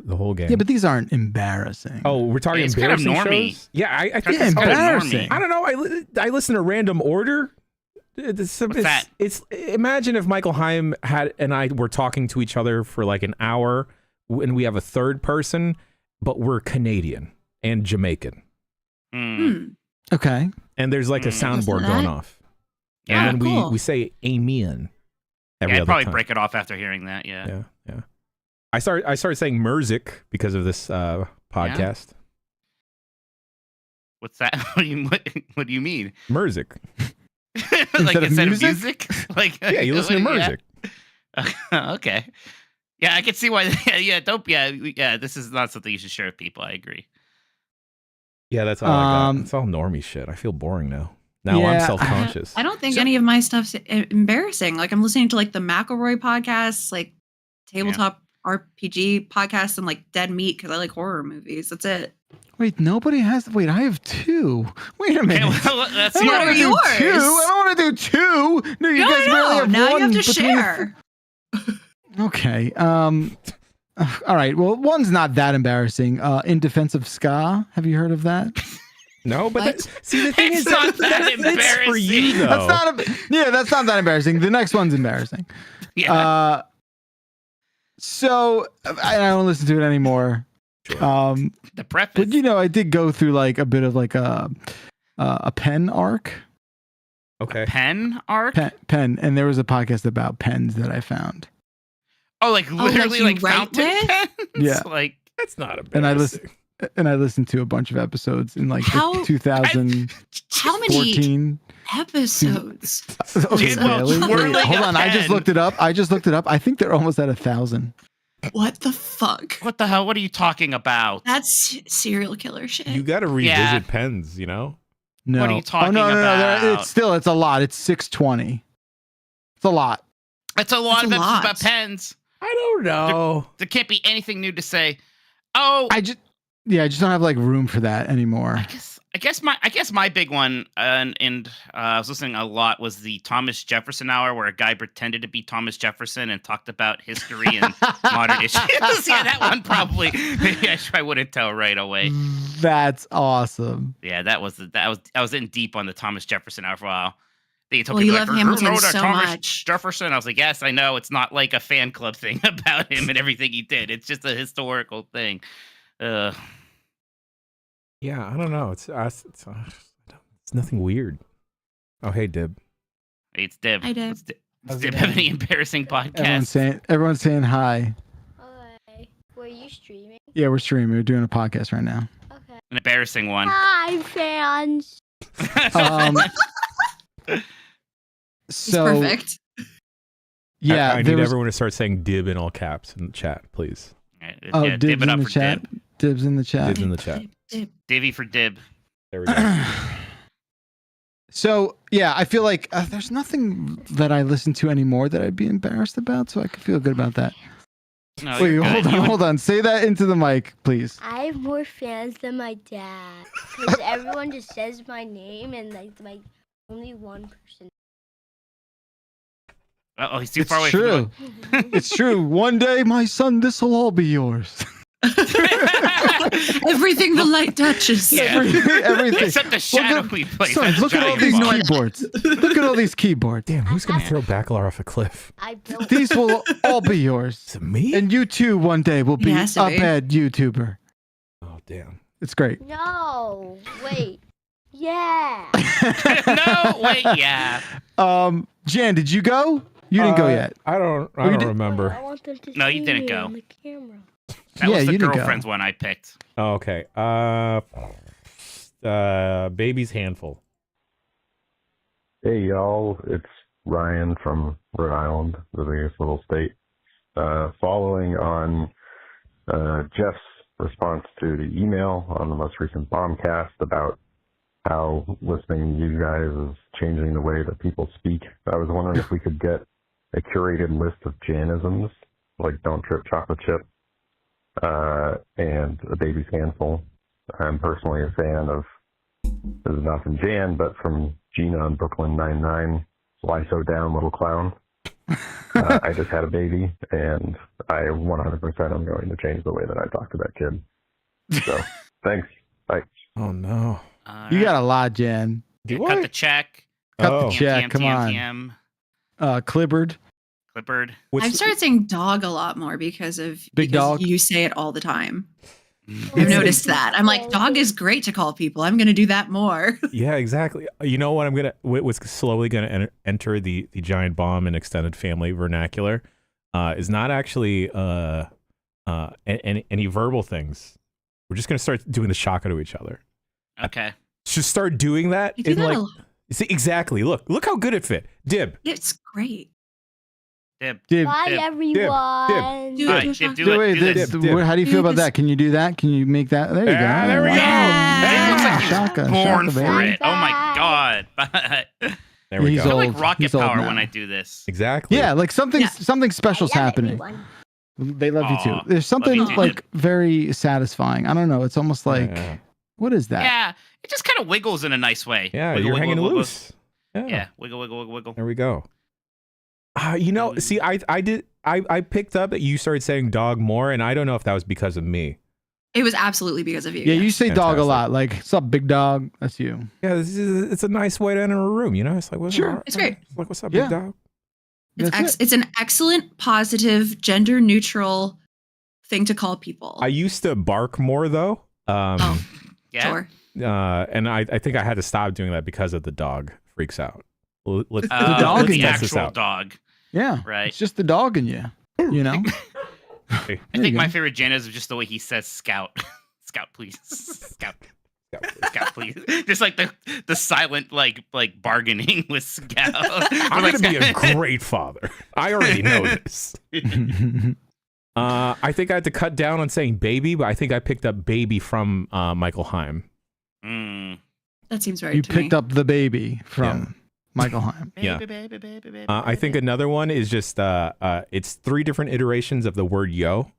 the whole gang. Yeah, but these aren't embarrassing. oh, we're talking It's kind of embarrassing normie. shows. Yeah, I think Yeah, it's kind of embarrassing. normie. I don't know. I listen to Random Order. It's that? imagine if Michael Haim and I were talking to each other for like an hour, and we have a third person, but we're Canadian and Jamaican, Okay. and there's like a soundboard Listen to going that. off, Yeah, and then cool. we say amen every I'd other probably time. break it off after hearing that. Yeah. Yeah. I started saying Merzik because of this podcast. What's that? What do you mean? Merzik. Like Instead of instead of music? music? Like Yeah, you listen to Merzik. Yeah. Okay. Yeah, I can see why. Yeah, don't. Yeah. This is not something you should share with people. I agree. Yeah, that's all I got. It's all normie shit. I feel boring now. Now Yeah, I'm self-conscious. I don't think any of my stuff's embarrassing. Like I'm listening to like the McElroy podcasts, like tabletop RPG podcasts, and like Dead Meat because I like horror movies. That's it. Wait, nobody has. Wait, I have 2. Wait a minute. Okay, well, that's I don't What wanna are do yours? 2. I don't want to do 2. No, you guys barely have now one you have to between the- share. Okay. All right. Well, one's not that embarrassing. In Defense of Ska. Have you heard of that? No, but What? see, the thing It's is, not that it's for you embarrassing. though. That's not that embarrassing. The next one's embarrassing. Yeah. So I don't listen to it anymore. The preface. But you know, I did go through like a bit of like a pen arc. Okay. Pen arc? Pen, and there was a podcast about pens that I found. Oh, like literally you like write fountain with? pens? Yeah. Like That's not And embarrassing. I listened to a bunch of episodes in like How- 2014. How many episodes? Okay, Dude, well, really? twirling Wait, hold a on. I just pen. looked it up. I think they're almost at 1,000. What the fuck? what the hell? What are you talking about? That's serial killer shit. You got to revisit Yeah. pens, you know? No. What are you talking no, about? It's a lot. It's 620. It's a lot. That's a lot That's of a episodes lot. about pens. I don't know. There can't be anything new to say. Oh, I just don't have like room for that anymore. I guess my big one, and I was listening a lot, was the Thomas Jefferson hour, where a guy pretended to be Thomas Jefferson and talked about history and modern issues. Yeah, that one probably. Yeah, I wouldn't tell right away. That's awesome. Yeah, that was I was in deep on the Thomas Jefferson hour for a while. They told Well, people you like, love "Who Hamilton wrote so Thomas much." Jefferson?" I was like, yes, I know. It's not like a fan club thing about him and everything he did. It's just a historical thing. Yeah, I don't know. It's nothing weird. Oh, hey, Dib. It's Dib. Hi, Dib. Does Dib have any embarrassing podcasts? Everyone's saying hi. Okay. Were you streaming? Yeah, we're streaming. We're doing a podcast right now. Okay. An embarrassing one. Hi, fans. Um, He's so perfect. yeah, I there need was everyone to start saying Dib in all caps in the chat, please. Yeah, dibs dib it in up the for chat. Dib. Dibs in the chat. Dibs in the chat. Divvy for Dib. There we go. So yeah, I feel like there's nothing that I listen to anymore that I'd be embarrassed about, so I could feel good about that. No, Wait, you're good. hold on. Say that into the mic, please. I have more fans than my dad. Because everyone just says my name and like only one person. Oh, he's too It's far away. true. It's true. One day, my son, this will all be yours. Everything the light touches. Yeah. Everything. Except the shadow we play. Son, That's look at all these giant bomb. keyboards. Look at all these keyboards. Damn, who's going to throw Bakalar off a cliff? I built. These will all be yours. Is it me? And you too one day will be Yes, a it is. bad YouTuber. Oh, damn. It's great. No. Wait. Yeah. No, wait, yeah. Jan, did you go? You didn't go yet. I don't you did- remember. I want them to No, you see didn't me go. on the camera. That Yeah, was the you didn't go. girlfriend's one I picked. Oh, okay. Baby's handful. Hey y'all, it's Ryan from Rhode Island, the biggest little state. Following on Jeff's response to the email on the most recent bombcast about how listening to you guys is changing the way that people speak, I was wondering if we could get a curated list of Janisms, like Don't Trip Chocolate Chip, and A Baby's Handful. I'm personally a fan of, this is not from Jan, but from Gina on Brooklyn Nine-Nine, Why So Down, Little Clown. I just had a baby, and I 100% am going to change the way that I talk to that kid. So, thanks. Bye. Oh, no. You got a lot, Jan. Do Cut I? the check. Cut Oh. the check. Come on. Clibbard. Clippard. What's- I've started saying dog a lot more because Big because dog? you say it all the time. I've It's- noticed that. I'm like, dog is great to call people. I'm going to do that more. Yeah, exactly. You know what? What's slowly gonna enter the giant bomb and extended family vernacular is not actually any verbal things. We're just gonna start doing the shaka to each other. Okay. Just start doing that. I do in that like, a lot. see, exactly. Look how good it fit. Dib. It's great. Dib. Dib. Bye, Dib. everyone. Dib. All right, Dib, do Do it. it. Do this. Dib, dib. How do you Do feel about this. that? Can you do that? Can you make that? There you go. Ah, there we go. Dib looks like he's Shaka, born shaka, for baby. it. Oh my god. There we He's I go. feel old. like rocket He's old power now. when I do this. Exactly. Yeah, like something Yeah. special's I love happening. everyone. They love you Aw, too. There's something you too, like Dib. very satisfying. I don't know. It's almost like Yeah. what is that? Yeah, it just kind of wiggles in a nice way. Yeah, Wiggle, you're wiggle, hanging wiggle, loose. wiggle. Yeah, wiggle, wiggle, wiggle, wiggle. There we go. See, I I picked up that you started saying dog more, and I don't know if that was because of me. It was absolutely because of you. Yeah, you say dog a Fantastic. lot. Like, what's up, big dog? That's you. Yeah, it's a nice way to enter a room, you know? It's like, what's Sure. It's great. Like, what's up, Yeah. big dog? That's it. It's an excellent, positive, gender neutral thing to call people. I used to bark more though. Oh, Yeah. sure. And I think I had to stop doing that because of the dog freaks out. Let's, The dog the in test this actual out. dog. Yeah. Right. It's just the dog in you. You know? I There you think my go. favorite Jan is just the way he says "scout." Scout, please. Scout. Scout, please. Just like the silent like bargaining with Scout. I'm Like, gonna be a great father. I already know this. I think I had to cut down on saying baby, but I think I picked up baby from Michael Heim. Mm. That seems right You to me. picked up the baby from Michael Heim. Yeah. Baby. I think another one is just it's 3 different iterations of the word yo.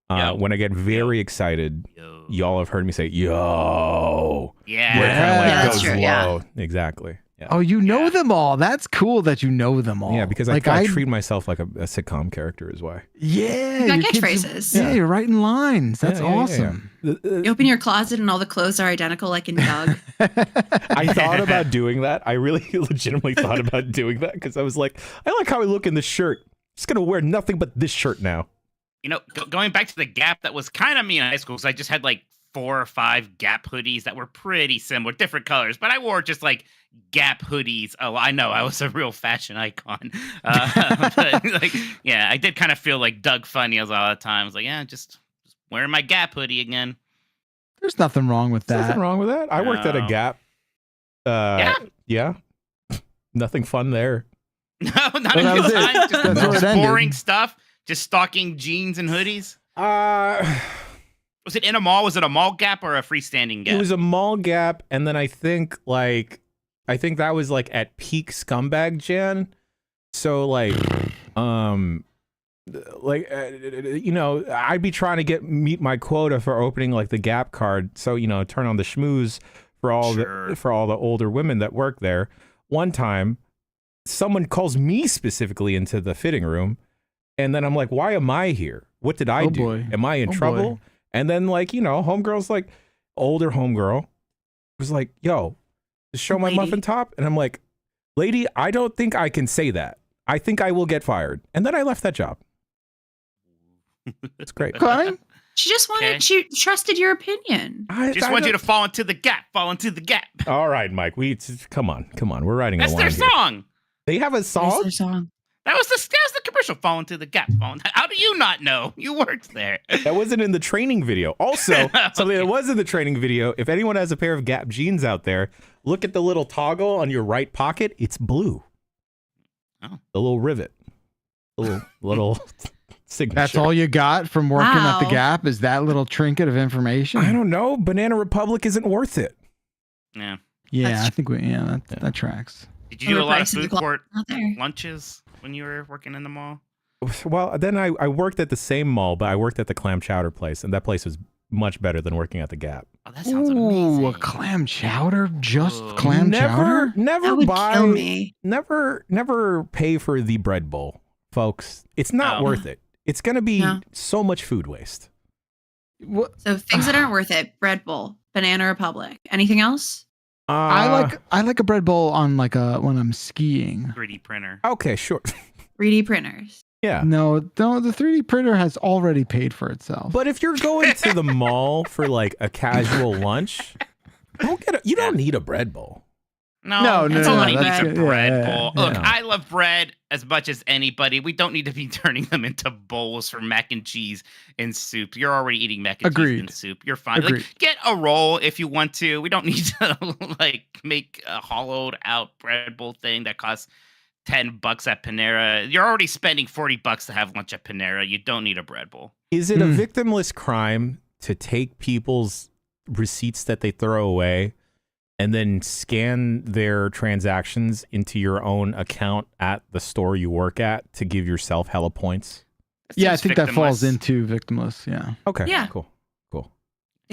Yo. When I get very excited, Yo. y'all have heard me say yo. Yeah. Where it kind of like Yeah, that's goes true, low. yeah. Exactly. Yeah. Oh, you know Yeah. them all. That's cool that you know them all. Yeah, because like I treat myself like a sitcom character is why. Yeah. You got your kids- catchphrases. Yeah, you're writing lines. That's Yeah, yeah, yeah, awesome. You open your closet and all the clothes are identical, like in Doug. I thought about doing that. I really legitimately thought about doing that because I was like, I like how I look in this shirt. Just gonna wear nothing but this shirt now. You know, going back to the Gap, that was kind of me in high school because I just had like 4 or 5 Gap hoodies that were pretty similar, different colors, but I wore just like Gap hoodies. Oh, I know I was a real fashion icon. But, like, yeah, I did kind of feel like Doug Funny all the time. I was like, yeah, just wearing my Gap hoodie again. There's nothing wrong with There's that. nothing wrong with that. I worked at a No. Gap. Yeah. Nothing fun there. No, not Well, a that good was it. time. That's where Just it ended. boring stuff. Just stocking jeans and hoodies. Was it in a mall? Was it a mall Gap or a freestanding Gap? It was a mall Gap, and then I think that was like at peak scumbag Jan. So like you know, I'd be trying to meet my quota for opening like the Gap card. So you know, turn on the schmooze for all the older women that work there. One time, someone calls me specifically into the fitting room, and then I'm like, "Why am I here? What did I Oh, do? boy. Am I in Oh, trouble?" boy. And then like you know, homegirl's like, older homegirl was like, "Yo, just show my Lady. muffin top," and I'm like, "Lady, I don't think I can say that. I think I will get fired." And then I left that job. It's great. Okay. She just wanted, Okay. she trusted your opinion. Just want you to fall into the Gap. Fall into the Gap. All right, Mike. Come on. We're writing That's a their line here. song. They have a song. Their song. That was the commercial. Fall into the Gap. How do you not know? You worked there. That wasn't in the training video. Also, something that was in the training video. If anyone has a pair of Gap jeans out there, look at the little toggle on your right pocket. It's blue. Oh. The little rivet. The little signature. That's all you got from working at the Wow. Gap? Is that little trinket of information? I don't know. Banana Republic isn't worth it. Yeah. Yeah, That's I think that tracks. Did you do a lot of Overpriced in the food court Out there. lunches when you were working in the mall? Well, then I worked at the same mall, but I worked at the clam chowder place, and that place was much better than working at the Gap. Oh, that sounds Ooh, amazing. a clam chowder? Just Ooh. clam chowder? Never That would buy. kill me. Never pay for the bread bowl, folks. It's not Oh. worth it. It's gonna be No. so much food waste. What? So things that aren't worth it: Bread Bowl, Banana Republic. Anything else? I like a bread bowl on like when I'm skiing. 3D printer. Okay, sure. 3D printers. Yeah. No, the 3D printer has already paid for itself. But if you're going to the mall for like a casual lunch, you don't need a bread bowl. No, Somebody no, needs that's a good. bread Yeah, bowl. yeah, Look, yeah. I love bread as much as anybody. We don't need to be turning them into bowls for mac and cheese and soup. You're already eating mac and Agreed. cheese and soup. You're fine. Agreed. Like, get a roll if you want to. We don't need to like make a hollowed out bread bowl thing that costs $10 at Panera. You're already spending $40 to have lunch at Panera. You don't need a bread bowl. Is it a Hmm. victimless crime to take people's receipts that they throw away and then scan their transactions into your own account at the store you work at to give yourself hella points? yeah, I seems think that falls victimless. into victimless. Yeah. Okay, Yeah. cool. They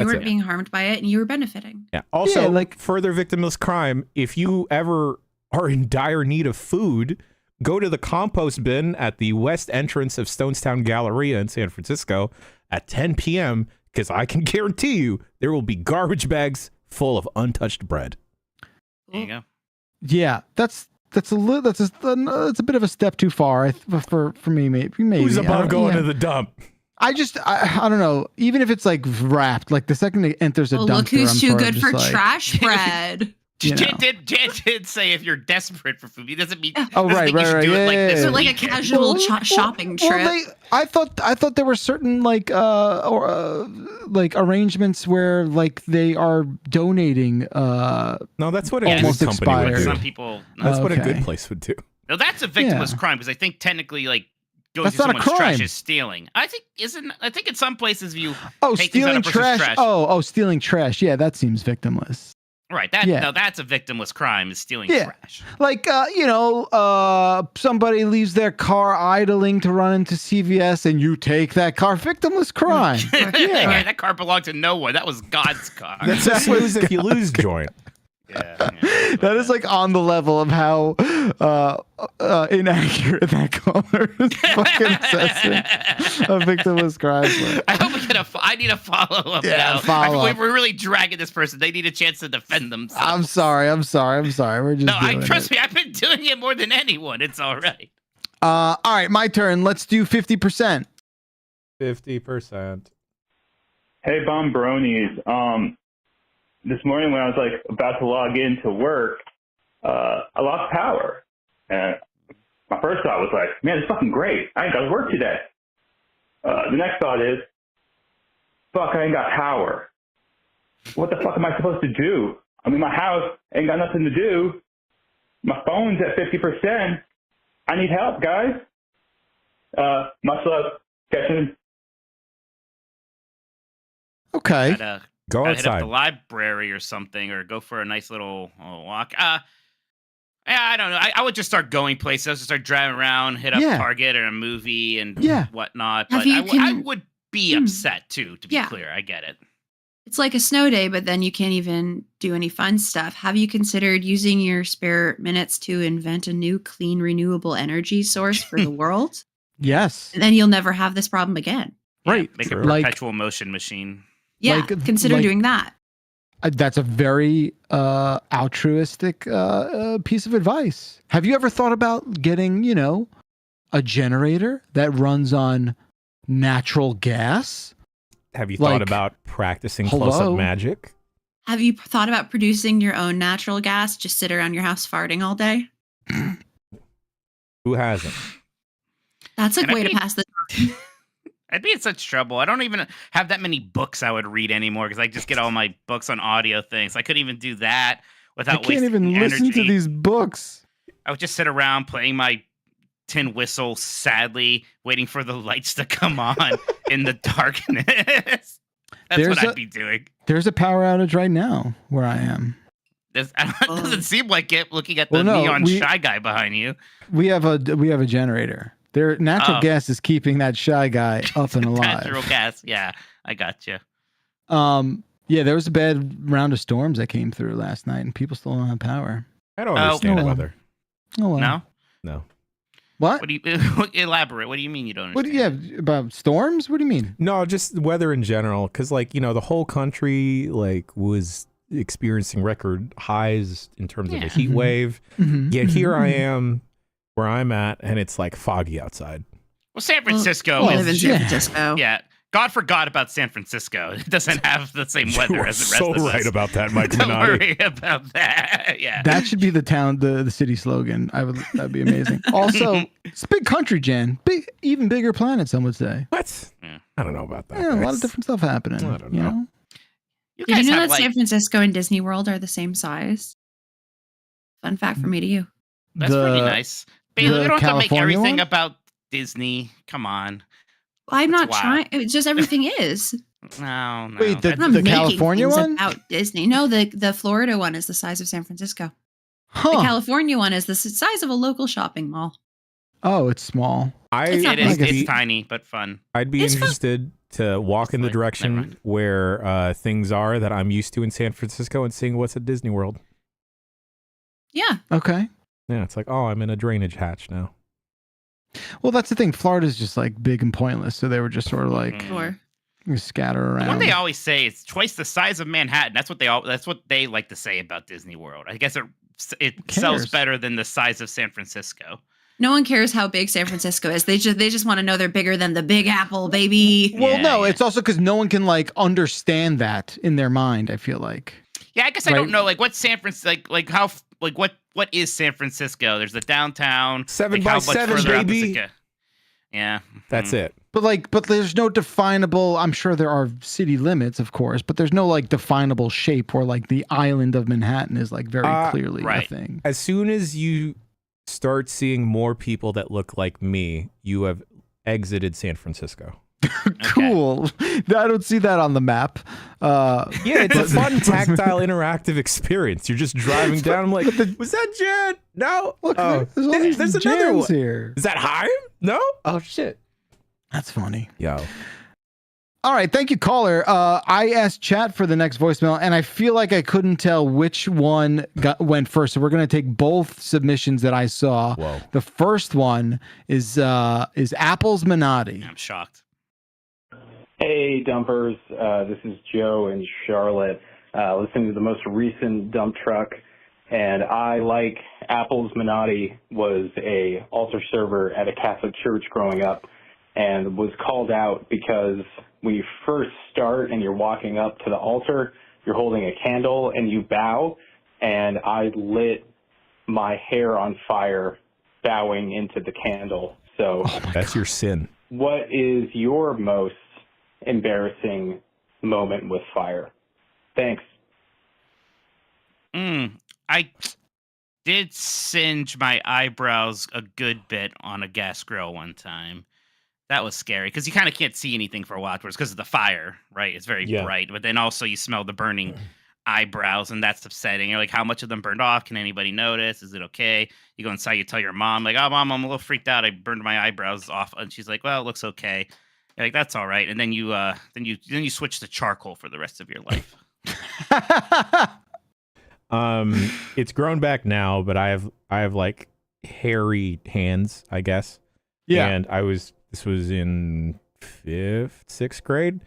That's weren't it. being harmed by it, and you were benefiting. Yeah. Also, Yeah, like- further victimless crime, if you ever are in dire need of food, go to the compost bin at the west entrance of Stonestown Galleria in San Francisco at 10 p.m. because I can guarantee you there will be garbage bags full of untouched bread. There you go. Yeah, that's a bit of a step too far for me. Maybe Who's above going to the dump? I don't know. Even if it's like wrapped, like the second it enters a dumpster, look who's I'm too sort of good just for like, trash bread. Jan did say if you're desperate for food, he doesn't mean. Oh, doesn't right, think you should right, do it like yeah, this yeah, So like a weekend. casual shopping trip. I thought there were certain like arrangements where like they are donating. No, that's what a Almost good company would expired. do. Some people. That's what a Okay. good place would do. No, that's a victimless Yeah. crime because I think technically, like, going That's through not a someone's trash crime. is stealing. I think in some places you Oh, take things out stealing of a person's trash. trash. Oh, stealing trash. Yeah, that seems victimless. Right. Yeah. No, that's a victimless crime is stealing Yeah. trash. Like, somebody leaves their car idling to run into CVS and you take that car. Victimless crime. Yeah, that car belonged to no one. That was God's car. That's a snooze if you lose joint. yeah. That is like on the level of how inaccurate that caller is fucking assessing a victimless crime. I hope we get I need a follow up Yeah, now. follow up. We're really dragging this person. They need a chance to defend themselves. I'm sorry. We're just doing trust it. me. I've been doing it more than anyone. It's all right. All right, my turn. Let's do 50%. 50%. Hey, Bombronies. This morning when I was like about to log in to work, I lost power. And my first thought was like, man, it's fucking great. I ain't got to work today. The next thought is, fuck, I ain't got power. What the fuck am I supposed to do? I'm in my house, ain't got nothing to do. My phone's at 50%. I need help, guys. Much love. Catch you. Okay. Go Hit up outside. the library or something, or go for a nice little walk. Yeah, I don't know. I would just start going places. I would just start driving around, hit up Yeah. Target or a movie and Yeah. whatnot. Have But you I can- would be upset too, to be Yeah. clear. I get it. It's like a snow day, but then you can't even do any fun stuff. Have you considered using your spare minutes to invent a new clean, renewable energy source for the world? Yes. And then you'll never have this problem again. Right. Make True. a Like- perpetual motion machine. Yeah, Like- consider like- doing that. That's a very altruistic piece of advice. Have you ever thought about getting, a generator that runs on natural gas? Have you Like, thought about practicing hello? close-up magic? Have you thought about producing your own natural gas? Just sit around your house farting all day? Who hasn't? That's a And I way to mean- pass the time. I'd be in such trouble. I don't even have that many books I would read anymore because I just get all my books on audio things. I couldn't even do that I without can't wasting even listen energy. to these books. I would just sit around playing my tin whistle, sadly, waiting for the lights to come on in the darkness. That's There's what a- I'd be doing. There's a power outage right now where I am. It doesn't seem like it looking at the Well, no, neon we- shy guy behind you. We have a generator. Their natural Oh. gas is keeping that shy guy up and alive. Natural gas. Yeah, I got you. Yeah, there was a bad round of storms that came through last night, and people still don't have power. I don't Oh. understand Oh. weather. Oh well. No? No. What? What do you elaborate? What do you mean you don't What? understand? Yeah, about storms? What do you mean? No, just weather in general. Because, the whole country, was experiencing record highs in terms of a Yeah. heat Mhm. wave. Mm-hmm. Yet here I am where I'm at, and it's, foggy outside. Well, San Francisco well, I live in is San yeah. Francisco. yeah. God forgot about San Francisco. It doesn't have the same weather You are as the rest so of right us. about that, Mike Don't Minotti. worry about that. Yeah. That should be the city slogan. That'd be amazing. Also, it's big country, Jan. Even bigger planet, some would say. What? Yeah. I don't know about that. Yeah, a lot guys. of different stuff happening. I don't you know. know? You Did guys you know have, that San Francisco and Disney World are the same size? Fun fact from me to you. that's pretty nice. Bailey, the we don't have to make California everything one? about Disney. Come on. I'm That's not wild. trying. It's just everything is. No. Wait, that's- I'm not The making California things one? about Disney. No, the Florida one is the size of San Francisco. The Huh. California one is the size of a local shopping mall. Oh, it's small. It's not it is. big. It's tiny but fun. I'd be It's fun. interested to walk in the Never direction mind. where things are that I'm used to in San Francisco and seeing what's at Disney World. Yeah. Okay. Yeah, it's like, oh, I'm in a drainage hatch now. Well, that's the thing. Florida's just like big and pointless, so they were just sort of like Sure. scatter around. What they always say is twice the size of Manhattan. That's what they like to say about Disney World. I guess it sells better than the size of San Francisco. No one cares how big San Francisco is. They just want to know they're bigger than the Big Apple, baby. Well, no, it's also because no one can like understand that in their mind. I feel like. Yeah, I guess I don't know. Like, what's San Francisco? Like how? Like what is San Francisco? There's the downtown. 7 by 7, baby. Yeah, that's it. But there's no definable. I'm sure there are city limits, of course, but there's no like definable shape where like the island of Manhattan is like very clearly a thing. As soon as you start seeing more people that look like me, you have exited San Francisco. Cool. I don't see that on the map. Yeah, it's a fun tactile interactive experience. You're just driving down. I'm like, was that Jan? No. Look, there's another one here. Is that Chaim? No. Oh shit. That's funny. Yo. All right, thank you, caller. I asked chat for the next voicemail, and I feel like I couldn't tell which one went first. So we're going to take both submissions that I saw. Whoa. The first one is Apple's Minotti. I'm shocked. Hey, dumpers. This is Joe in Charlotte, listening to the most recent Dumptruck. And I, like Apple's Minotti, was a altar server at a Catholic church growing up and was called out because when you first start and you're walking up to the altar, you're holding a candle and you bow. And I lit my hair on fire bowing into the candle. So that's your sin. What is your most embarrassing moment with fire? Thanks. I did singe my eyebrows a good bit on a gas grill one time. That was scary because you kind of can't see anything for a while afterwards because of the fire, right? It's very bright, but then also you smell the burning eyebrows, and that's upsetting. You're like, how much of them burned off? Can anybody notice? Is it okay? You go inside, you tell your mom, like, oh, Mom, I'm a little freaked out. I burned my eyebrows off. And she's like, well, it looks okay. You're like, that's all right. And then you switch to charcoal for the rest of your life. It's grown back now, but I have like hairy hands, I guess. Yeah. And this was in 5th, 6th grade.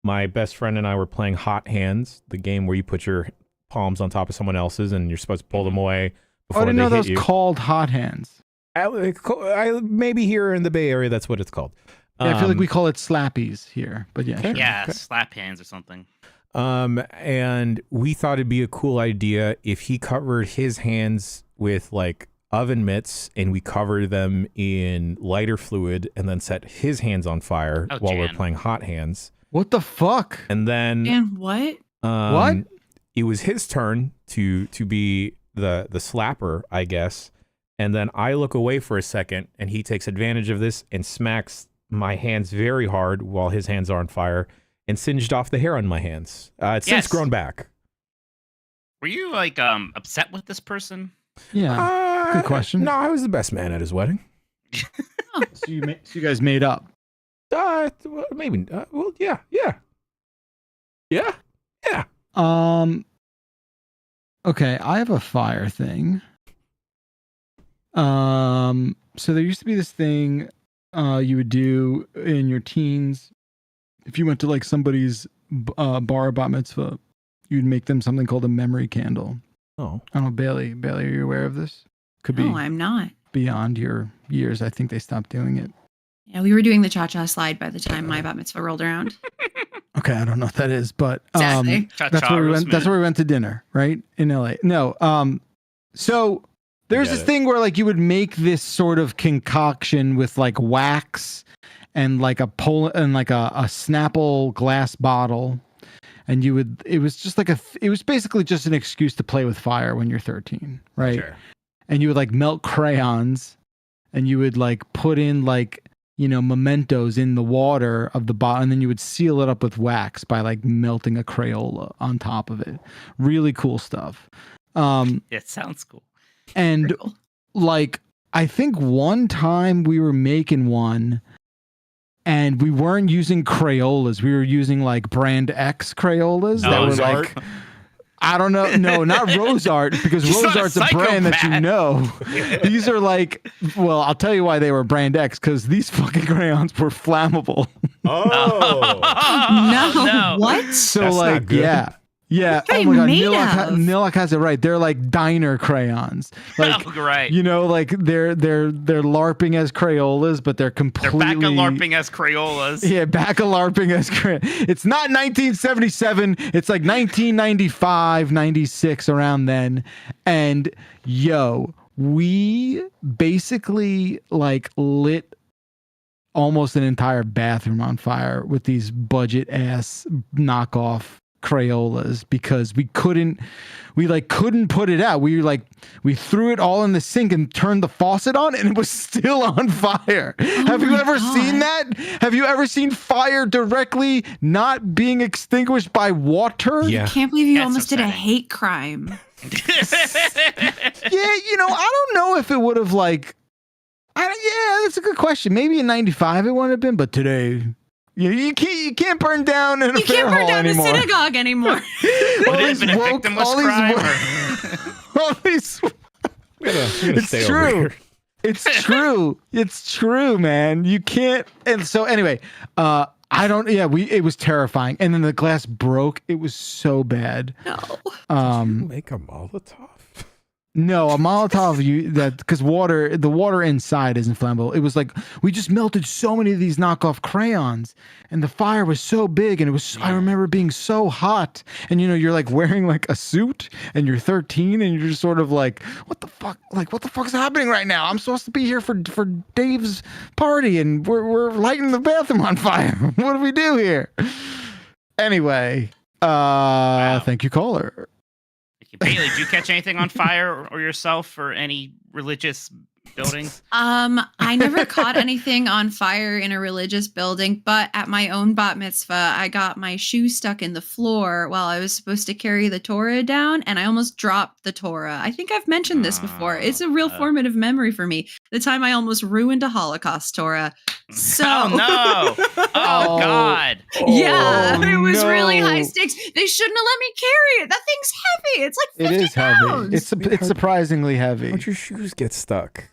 My best friend and I were playing Hot Hands, the game where you put your palms on top of someone else's and you're supposed to pull them away before I didn't know that hit was you. called Hot Hands. I maybe here in the Bay Area, that's what it's called. Yeah, I feel like we call it slappies here, but yeah. Sure. Yeah, slap hands or something. And we thought it'd be a cool idea if he covered his hands with like oven mitts and we covered them in lighter fluid and then set his hands on fire while we're playing Hot Hands. What the fuck? And then And what? What? It was his turn to be the slapper, I guess. And then I look away for a second and he takes advantage of this and smacks my hands very hard while his hands are on fire and singed off the hair on my hands. It's since grown back. Were you like upset with this person? Yeah. Good question. No, I was the best man at his wedding. So you guys made up. Maybe. Well, yeah. Okay, I have a fire thing. So there used to be this thing you would do in your teens. If you went to like somebody's bar bat mitzvah, you'd make them something called a memory candle. Oh. I don't know, Bailey, are you aware of this? Could be. No, I'm not. Beyond your years. I think they stopped doing it. Yeah, we were doing the cha-cha slide by the time my bat mitzvah rolled around. Okay, I don't know what that is, but Exactly. that's where we went. That's where we went to dinner, right? In LA. No, so there's this thing where like you would make this sort of concoction with like wax and like a Snapple glass bottle, and it was basically just an excuse to play with fire when you're 13, right? Sure. And you would like melt crayons, and you would like put in like, you know, mementos in the water of the bottle, and then you would seal it up with wax by like melting a Crayola on top of it. Really cool stuff. It sounds cool. And Cool. like, I think one time we were making one and we weren't using Crayolas. We were using like brand X Crayolas that were like, I don't know. No, not Rose Art, because He's Rose not a Art's a brand that you psychopath. know. These are like, well, I'll tell you why they were brand X, because these fucking crayons were flammable. Oh. No. What? So That's not like, good. yeah. Yeah. What are Oh my they God. made of? Nilak has it right. They're like diner crayons. Like, Oh, right. you know, like they're LARPing as Crayolas, but they're They're completely back at LARPing as Crayolas. Yeah, back a LARPing as it's not 1977. It's like 1995, 96, around then. And yo, we basically like lit almost an entire bathroom on fire with these budget ass knockoff Crayolas because we couldn't put it out. We threw it all in the sink and turned the faucet on and it was still on fire. Have you my ever God. seen that? Have you ever seen fire directly not being extinguished by water? Yeah. Can't believe you That's almost did a upsetting. hate crime. Yeah, you know, I don't know if it would have yeah, that's a good question. Maybe in 95 it wouldn't have been, but today you can't burn down in a You fair can't burn hall down anymore. the synagogue anymore. Would it have been a woke- victimless all these crime? woke- Or... all these I'm gonna It's stay true. over here. It's true. It's true, man. You can't. And so anyway, it was terrifying. And then the glass broke. It was so bad. No. Make a Molotov? No, a Molotov, because the water inside isn't flammable. It was like, we just melted so many of these knockoff crayons and the fire was so big and I remember being so hot. And you know, you're like wearing like a suit and you're 13 and you're just sort of like, what the fuck? Like, what the fuck's happening right now? I'm supposed to be here for Dave's party and we're lighting the bathroom on fire. What do we do here? Anyway, thank you, caller. Bailey, did you catch anything on fire or yourself or any religious buildings? I never caught anything on fire in a religious building, but at my own bat mitzvah, I got my shoe stuck in the floor while I was supposed to carry the Torah down, and I almost dropped the Torah. I think I've mentioned this before. It's a real formative memory for me. The time I almost ruined a Holocaust Torah. So Oh no! Oh God! yeah, it was really no. high stakes. They shouldn't have let me carry it. That thing's heavy. It's like 50 It is heavy. pounds. It's surprisingly heavy. How'd your shoes get stuck?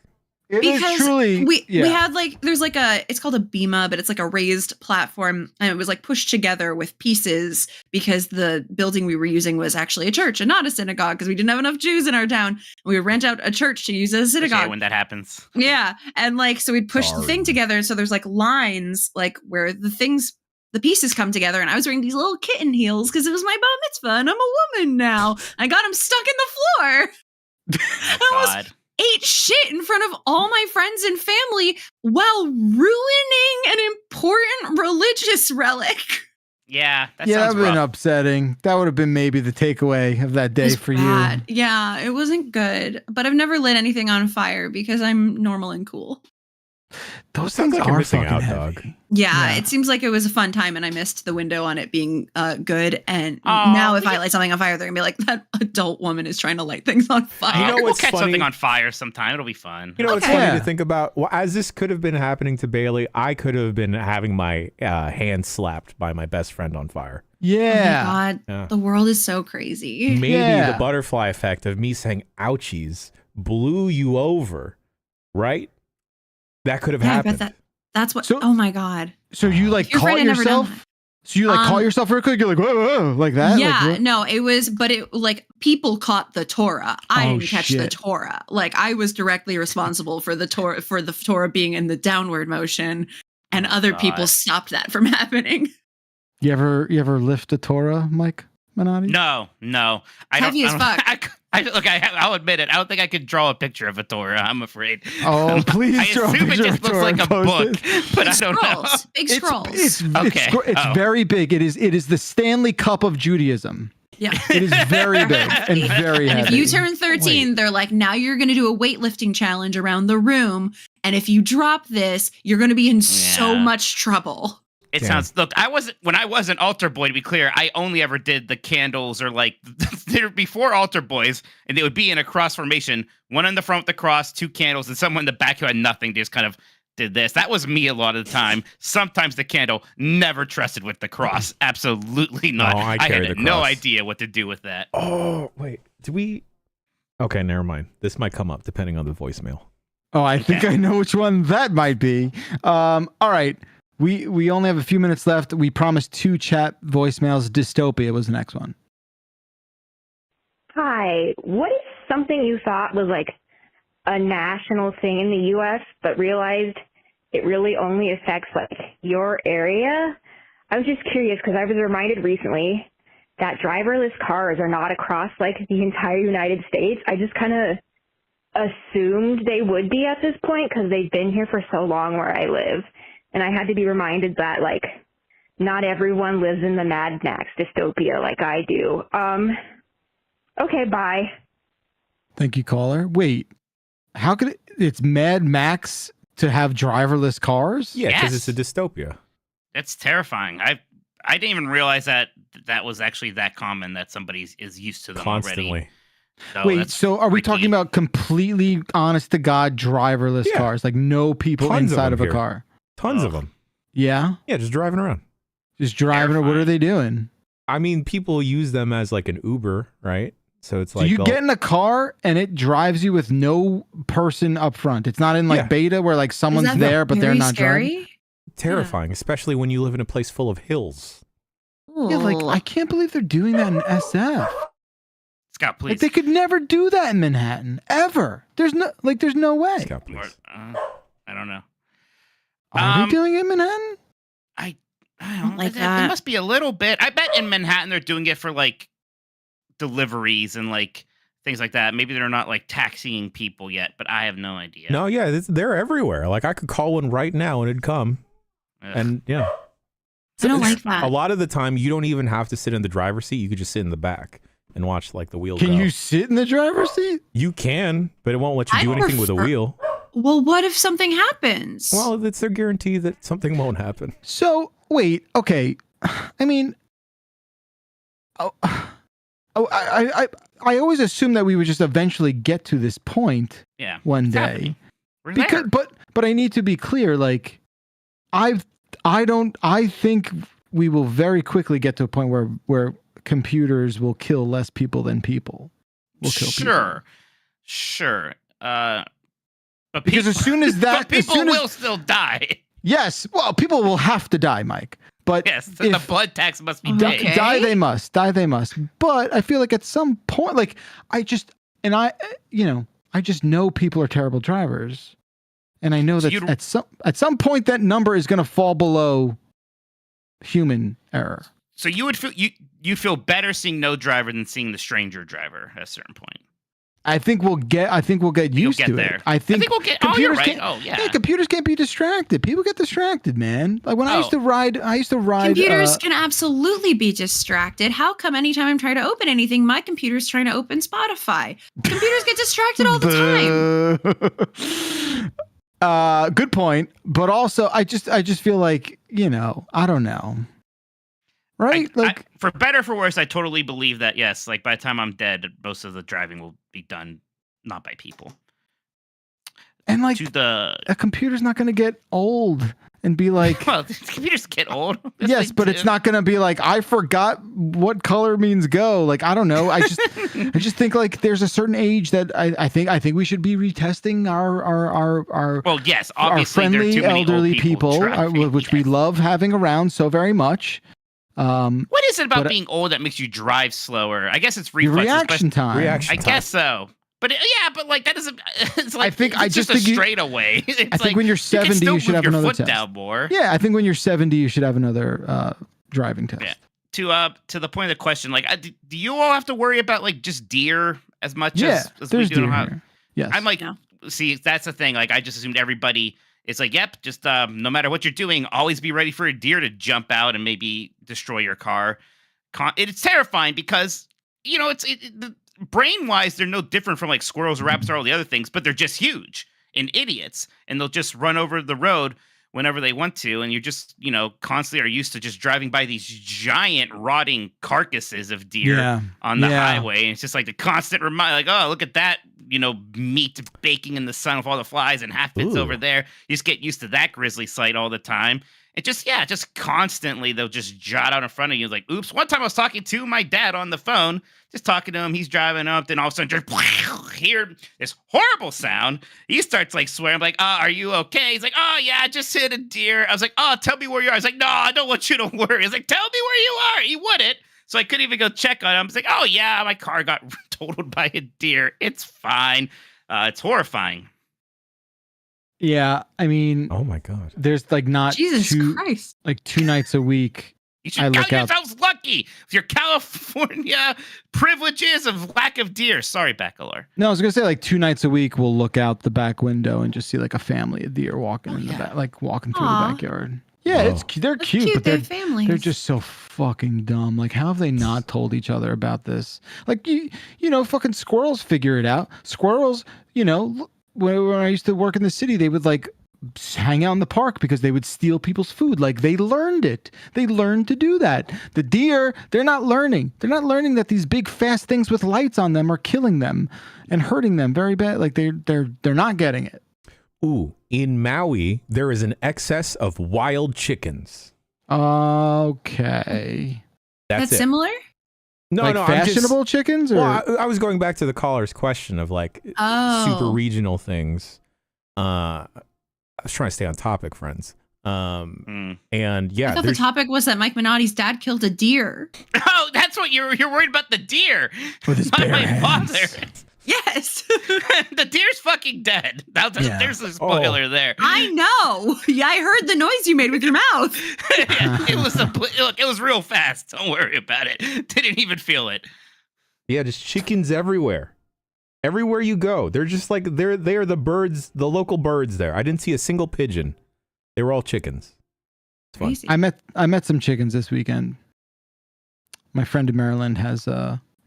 It is Because truly. we yeah. had there's it's called a bima, but it's like a raised platform, and it was like pushed together with pieces because the building we were using was actually a church and not a synagogue because we didn't have enough Jews in our town. We would rent out a church to use as a Okay, synagogue. when that happens. Yeah, and so we'd push the thing Sorry. together, and so there's like lines where the pieces come together, and I was wearing these little kitten heels because it was my bar mitzvah, and I'm a woman now. I got them stuck in the floor. I almost God. ate shit in front of all my friends and family while ruining an important religious relic. Yeah, that Yeah, that sounds would have been rough. upsetting. That would have been maybe the takeaway of that It day was for bad. you. Yeah, it wasn't good. But I've never lit anything on fire because I'm normal and cool. Those Sounds things like you're are missing fucking out, heavy. dog. Yeah, Yeah. it seems like it was a fun time, and I missed the window on it being good. And Aw, now, if we I light something on fire, they're gonna be like, "That adult woman is trying to light things on fire." You know we'll what's catch funny? something on fire sometime. It'll be fun. You know, it's Okay. funny Yeah. to think about. Well, as this could have been happening to Bailey, I could have been having my hand slapped by my best friend on fire. Yeah. Oh my God, Yeah. the world is so crazy. Maybe Yeah. the butterfly effect of me saying "ouchies" blew you over, right? That could have Yeah, I happened. bet that's what. So- Oh my God. So you like You're afraid caught I've never done yourself? that. So you like caught Um, yourself real quick? You're like, whoa, whoa, like that? Yeah, Like, what? no, it was, but it people caught the Torah. I Oh, didn't catch the shit. Torah. I was directly responsible for the Torah being in the downward motion, and other people God. stopped that from happening. You ever lift a Torah, Mike Minotti? No. I Heavy don't, as I don't, fuck. I'll admit it. I don't think I could draw a picture of a Torah. I'm afraid. Oh, please I draw a assume it picture just of looks Torah like a and post book, it. but I Big don't know. scrolls. Big scrolls. It's Oh. very big. It is the Stanley Cup of Judaism. Yeah. It is very big and very And heavy. if you turn 13, they're like, now you're going to do a weightlifting challenge around the room. And if you drop this, you're going to be in so Yeah. much trouble. It Damn. sounds. Look, when I was an altar boy. To be clear, I only ever did the candles or they were before altar boys, and they would be in a cross formation. One in the front with the cross, two candles, and someone in the back who had nothing. Just kind of did this. That was me a lot of the time. Sometimes the candle, never trusted with the cross. Absolutely not. No, I carry had the no cross. idea what to do with that. Oh, wait. Do we? Okay, never mind. This might come up depending on the voicemail. Oh, I think I know which one that might be. All right. We only have a few minutes left. We promised 2 chat voicemails. Dystopia was the next one. Hi. What is something you thought was like a national thing in the U.S., but realized it really only affects like your area? I was just curious because I was reminded recently that driverless cars are not across like the entire United States. I just kind of assumed they would be at this point because they've been here for so long where I live. And I had to be reminded that like not everyone lives in the Mad Max dystopia like I do. Okay, bye. Thank you, caller. Wait, how could it's Mad Max to have driverless cars? Yeah, because Yes. it's a dystopia. That's terrifying. I didn't even realize that was actually that common that somebody is used to them Constantly. already. So Wait, that's so are we freaky. talking about completely honest to God driverless Yeah. cars? Like no people Tons of inside them of a here. car? Tons of Ugh. them. Yeah? Yeah, just driving around. Just driving or what are Terrifying. they doing? I mean, people use them as like an Uber, right? So it's So like you they'll- get in a car and it drives you with no person up front. It's not in like Yeah. beta where like Is someone's that there but they're very not driving. scary? terrifying, especially when you live in a place full of hills. Yeah, like I can't believe they're doing that in SF. Scott, please. Like they could never do that in Manhattan ever. There's no way. Scott, Or, please. I don't know. Are they doing it in Manhattan? I don't don't like There that. must be a little bit. I bet in Manhattan they're doing it for like deliveries and like things like that. Maybe they're not like taxiing people yet, but I have no idea. No, yeah, they're everywhere. Like I could call one right now and it'd come. Ugh. And yeah. I don't it's- like that. A lot of the time, you don't even have to sit in the driver's seat. You could just sit in the back and watch like the wheel Can go. you sit in the driver's seat? You can, but it won't let you I do anything with a prefer- wheel. Well, what if something happens? Well, it's their guarantee that something won't happen. So wait, okay. I mean, I always assumed that we would just eventually get to this point Yeah. one It's day. happening. We're Because, there. but I need to be clear. Like, I think we will very quickly get to a point where computers will kill less people than people will kill people. Sure. But Because as soon as that, but people as soon as, will still die. yes, well, people will have to die, Mike. But Yes, the if- blood tax must be Okay. paid. Die they must. But I feel like at some point, like I just know people are terrible drivers, and I know So that at some point that number is going to fall below human error. So you would feel you feel better seeing no driver than seeing the stranger driver at a certain point. I think we'll get You'll used get to there. it. I think we'll get. Oh, you're computers right. can't. Oh, yeah. Yeah, computers can't be distracted. People get distracted, man. Like when I used Oh. to ride. Computers can absolutely be distracted. How come anytime I'm trying to open anything, my computer's trying to open Spotify? Computers get distracted all the time. Good point. But also, I just feel like I don't know. Right? For better or for worse, I totally believe that. Yes, like by the time I'm dead, most of the driving will be done not by people. And like To the a computer's not going to get old and be like, well, computers get old. yes, they but it's do. not going to be like, I forgot what color means go. Like, I don't know. I just think like there's a certain age that I think we should be retesting our Well, yes, our obviously there are friendly too many elderly old people, driving, which we yes. love having around so very much. What is it about but- being old that makes you drive slower? I guess it's Your reflexes. reaction time. Reaction I time. guess so. But yeah, but like that doesn't. It's like I it's just just a think you- straightaway. It's I think like, when you're you 70, can still you should move have your another foot test. down more. Yeah, I think when you're 70, you should have another driving test. Yeah. To the point of the question, like, do you all have to worry about like just deer as much Yeah, as we there's do? deer How- here. Yes. I'm like, Yeah. see, that's the thing. Like, I just assumed everybody. It's like, yep, just no matter what you're doing, always be ready for a deer to jump out and maybe destroy your car. It's terrifying because brain-wise, they're no different from like squirrels or rabbits or all the other things, but they're just huge and idiots, and they'll just run over the road whenever they want to, and you're just constantly are used to just driving by these giant rotting carcasses of deer Yeah. on the Yeah. highway, and it's just like the constant reminder, like, oh, look at that meat baking in the sun with all the flies and half it's Ooh. over there. You just get used to that grizzly sight all the time. It just constantly they'll just jot out in front of you. Like, oops. One time I was talking to my dad on the phone, just talking to him. He's driving up, then all of a sudden just hear this horrible sound. He starts like swearing, like, are you okay? He's like, oh yeah, I just hit a deer. I was like, oh, tell me where you are. I was like, no, I don't want you to worry. He's like, tell me where you are. He wouldn't. So I couldn't even go check on him. I was like, oh yeah, my car got totaled by a deer. It's fine. It's horrifying. Yeah, I mean, Oh my god. there's like not Jesus Christ. like 2 nights a week. You I should look count out- yourselves lucky with your California privileges of lack of deer. Sorry, Bakalar. No, I was gonna say like 2 nights a week we'll look out the back window and just see like a family of deer walking in the back, like walking through Aw. the backyard. Yeah, Wow. they're That's cute, but They're families. they're just so fucking dumb. Like, how have they not told each other about this? Like, you know, fucking squirrels figure it out. Squirrels, you know, when I used to work in the city, they would like hang out in the park because they would steal people's food. Like, they learned it. They learned to do that. The deer, they're not learning. They're not learning that these big fast things with lights on them are killing them and hurting them very bad. Like, they're not getting it. Ooh, in Maui, there is an excess of wild chickens. Okay. That's it. similar? No, like no, fashionable chickens, or Well, I was going back to the caller's question of like Oh. super regional things. I was trying to stay on topic, friends. And yeah, I thought the there's- topic was that Mike Minotti's dad killed a deer. Oh, that's what you're worried about, the deer. with his Not bare my hands. father. Yes. The deer's fucking dead. Yeah. There's a spoiler there. I know. Yeah, I heard the noise you made with your mouth. It was real fast. Don't worry about it. Didn't even feel it. yeah, just chickens everywhere. Everywhere you go, they're just like they are the birds, the local birds there. I didn't see a single pigeon. They were all chickens. It's fun. Crazy. I met some chickens this weekend. My friend in Maryland has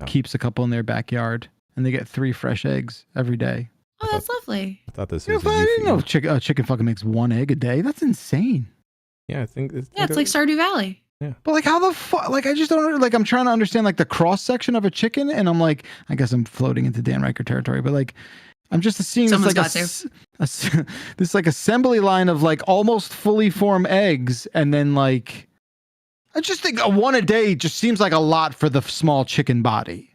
keeps a couple in their backyard, and they get 3 fresh eggs every day. Oh, that's lovely. I thought this You know, was a I didn't know euphemism. chicken fucking makes 1 egg a day. That's insane. Yeah, I think Yeah, it's like Stardew Valley. But like, how the fuck? Like, I just don't like. I'm trying to understand like the cross section of a chicken, and I'm like, I guess I'm floating into Dan Riker territory. But like, I'm just seeing this Someone's like this like assembly line of like almost fully formed eggs, and then like, I just think a 1 a day just seems like a lot for the small chicken body.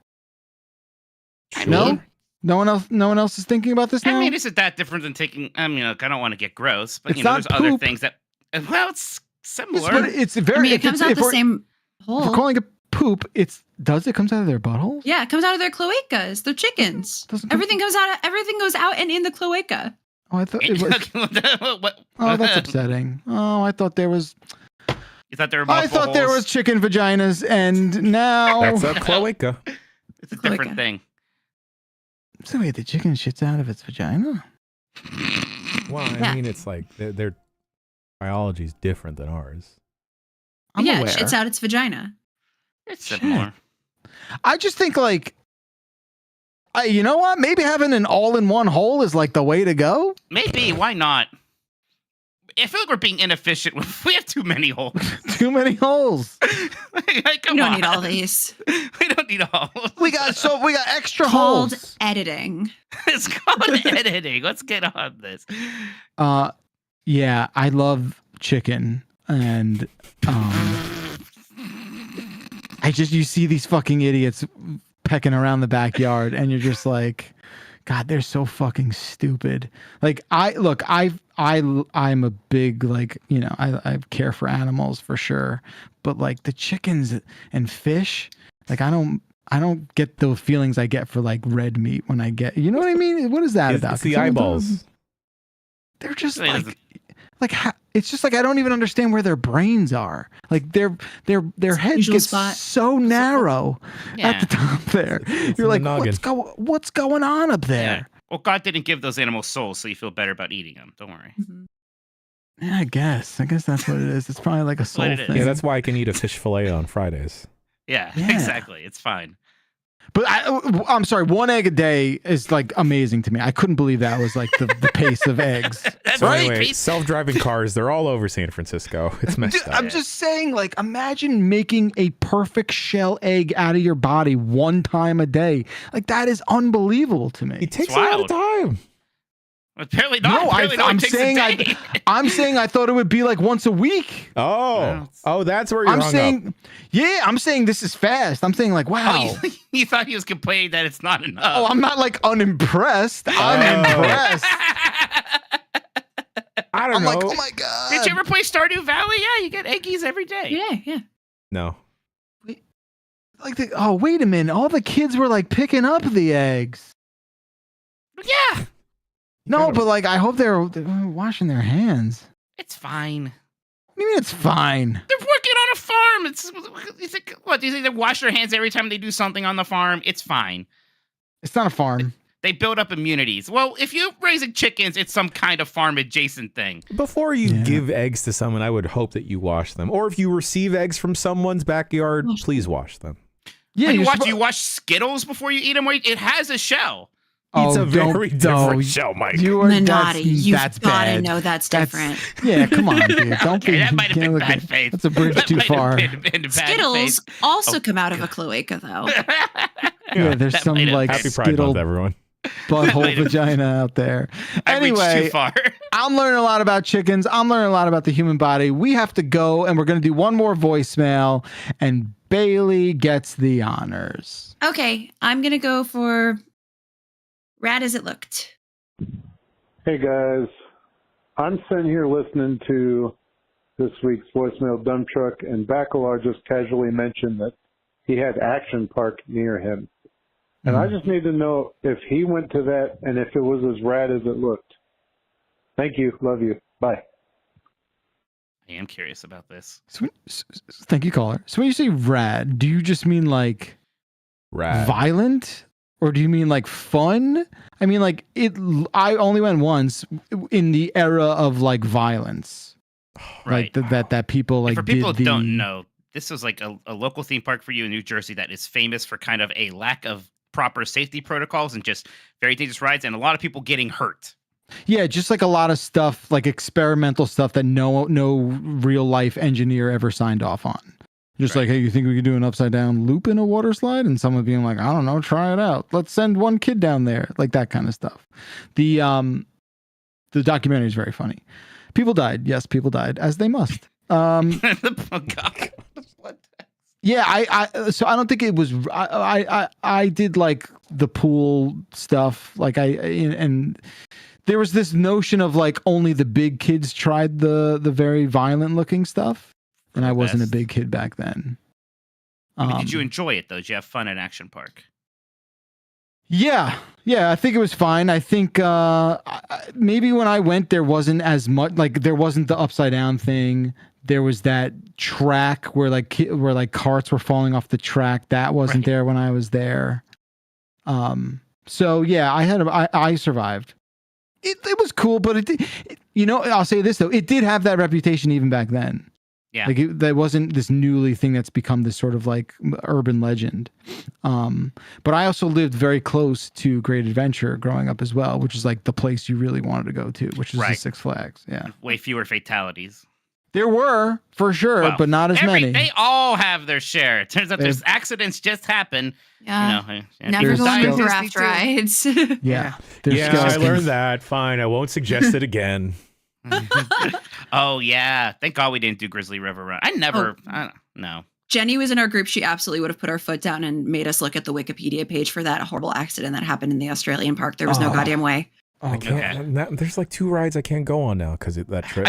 No, no one else is thinking about this now. I mean, is it that different than taking? I mean, look, I don't want to get gross, but It's there's not other poop. things that. Well, it's similar. But it's very. I mean, it if comes it's- out if the we're- same If we're hole. calling it poop, it comes out of their buttholes? Yeah, it comes out of their cloacas. They're chickens. Doesn't come- Everything goes out. Everything goes out and in the cloaca. Oh, I thought it was. Oh, that's upsetting. Oh, I thought there was. You thought there were I multiple thought there holes? was chicken vaginas, and now. That's a cloaca. It's a different Cloaca. thing. So wait, the chicken shits out of its vagina? Well, I Yeah. mean, it's like their biology's different than ours. I'm yeah, aware. it shits out its vagina. It's Shit. similar. I just think like, you know what? Maybe having an all-in-one hole is like the way to go. Maybe. Why not? I feel like we're being inefficient. We have too many holes. Too many holes. Like, come You don't on. need all these. We don't need all. We got extra Called holes. editing. It's called editing. Let's get on this. Yeah, I love chicken, and you see these fucking idiots pecking around the backyard, and you're just like, God, they're so fucking stupid. Like, I'm a big, like, you know, I care for animals for sure, but like the chickens and fish, like I don't get the feelings I get for like red meat when I get, you know what I mean? What is that about? It's Can the someone tell me? eyeballs. They're just It doesn't- it's just like I don't even understand where their brains are. Like their heads usual get spot. so narrow Yeah. at the top there. It's You're in like, the noggin. what's going on up Yeah. there? Well, God didn't give those animals souls, so you feel better about eating them. Don't worry. Yeah, I guess that's what it is. It's probably like a soul what it is. thing. Yeah, that's why I can eat a fish fillet on Fridays. Yeah, Yeah. exactly. It's fine. But I'm sorry, 1 egg a day is like amazing to me. I couldn't believe that was like the pace of eggs. That's So right. anyway, self-driving cars, they're all over San Francisco. It's messed up. I'm just saying, like, imagine making a perfect shell egg out of your body 1 time a day. Like, that is unbelievable to me. It takes It's a lot wild. of time. Apparently not. No, Apparently I'm it takes a saying day. I'm saying I thought it would be like once a week. Oh, that's where you're I'm hung saying, up. yeah, I'm saying this is fast. I'm saying like, wow. Oh, you thought he was complaining that it's not enough. Oh, I'm not like unimpressed. I'm impressed. I don't I'm know. like, oh my god. Did you ever play Stardew Valley? Yeah, you get eggies every day. Yeah. No. Like, oh, wait a minute. All the kids were like picking up the eggs. Yeah, No, but like, I hope they're washing their hands. it's fine. What do you mean it's fine? They're working on a farm. You think what? Do you think they wash their hands every time they do something on the farm? It's fine. It's not a farm. They build up immunities. Well, if you're raising chickens, it's some kind of farm adjacent thing. Before you give eggs to someone, I would hope that you wash them. Or if you receive eggs from someone's backyard, please wash them. Yeah, You wash Skittles before you eat them. It has a shell. It's a very different shell, Mike. You are Minotti, you've that's got to bad. know that's different. Yeah, come on, dude. Don't Okay, be. that might have been look bad at- faith. That's a bridge That too might have far. been bad Skittles faith. also come out of a cloaca, though. Yeah, there's that some might have like Happy Pride skittle Month, everyone. butthole might have- vagina out there. I reached Anyway, too far. I'm learning a lot about chickens. I'm learning a lot about the human body. We have to go, and we're going to do one more voicemail, and Bailey gets the honors. Okay, I'm going to go for Rad as It Looked. Hey guys, I'm sitting here listening to this week's voicemail Dumptruck, and Bakalar just casually mentioned that he had Action Park near him. And I just need to know if he went to that and if it was as rad as it looked. Thank you. Love you. Bye. I am curious about this. Thank you, caller. So when you say rad, do you just mean like violent? Or do you mean like fun? I mean, like I only went once in the era of like violence, Right. like that people like. For people did who don't know, this was like a local theme park for you in New Jersey that is famous for kind of a lack of proper safety protocols and just very dangerous rides, and a lot of people getting hurt. Yeah, just like a lot of stuff, like experimental stuff that no real life engineer ever signed off on. Just like, hey, you think we could do an upside down loop in a water slide? And someone being like, I don't know, try it out. Let's send one kid down there, like that kind of stuff. The documentary is very funny. People died, yes, people died, as they must. Yeah, I so I don't think it was. I did like the pool stuff, like and there was this notion of like only the big kids tried the very violent looking stuff. And I wasn't a big kid back then. Did you enjoy it, though? Did you have fun at Action Park? Yeah, I think it was fine. I think maybe when I went, there wasn't as much, like there wasn't the upside down thing. There was that track where like carts were falling off the track. That wasn't there when I was there. So yeah, I survived. It was cool, but I'll say this though, it did have that reputation even back then. Yeah. Like that wasn't this newly thing that's become this sort of like urban legend. But I also lived very close to Great Adventure growing up as well, which is like the place you really wanted to go to, which is the Six Flags. Yeah. Way fewer fatalities. There were, for sure, but not as many. They all have their share. It turns out there's accidents just happen. Yeah. Never going to raft rides. Yeah. I learned that. Fine. I won't suggest it again. Oh, yeah. Thank God we didn't do Grizzly River Run. No. Jenny was in our group. She absolutely would have put our foot down and made us look at the Wikipedia page for that horrible accident that happened in the Australian park. There was no goddamn way. I can't. There's like 2 rides I can't go on now because of that trip.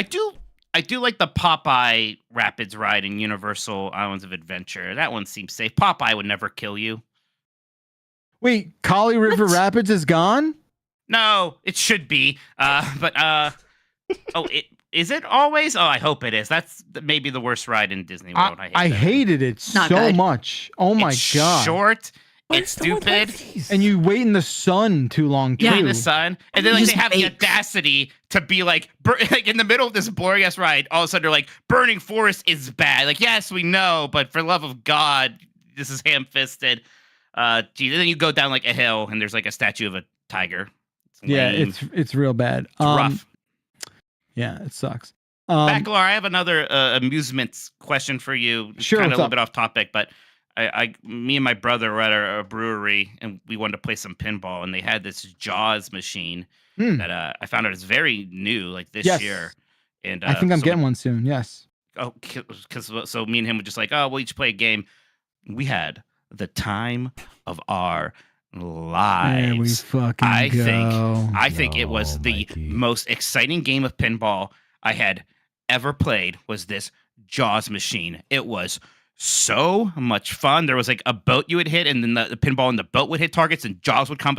I do like the Popeye Rapids ride in Universal Islands of Adventure. That one seems safe. Popeye would never kill you. Wait, Kali River Rapids is gone? No, it should be. Is it always? Oh, I hope it is. That's maybe the worst ride in Disney World. I hated it so much. Oh my God. Short. It's stupid. And you wait in the sun too long, too. Yeah, in the sun. And then they have the audacity to be like in the middle of this glorious ride, all of a sudden they're like, burning forest is bad. Like, yes, we know, but for the love of God, this is ham-fisted. Then you go down like a hill, and there's like a statue of a tiger. Yeah, lame. it's real bad. It's rough. Yeah, it sucks. Bakalar, I have another amusements question for you. Sure, Kind of a what's little up? bit off topic, but me and my brother were at a brewery, and we wanted to play some pinball, and they had this Jaws machine that I found out is very new, like this Yes. year. And I think I'm so getting one soon. Yes. Oh, so me and him were just like, oh, we'll each play a game. We had the time of our lives. There we fucking I think it was the Mikey. most exciting game of pinball I had ever played. Was this Jaws machine? It was so much fun. There was like a boat you would hit, and then the pinball in the boat would hit targets, and Jaws would come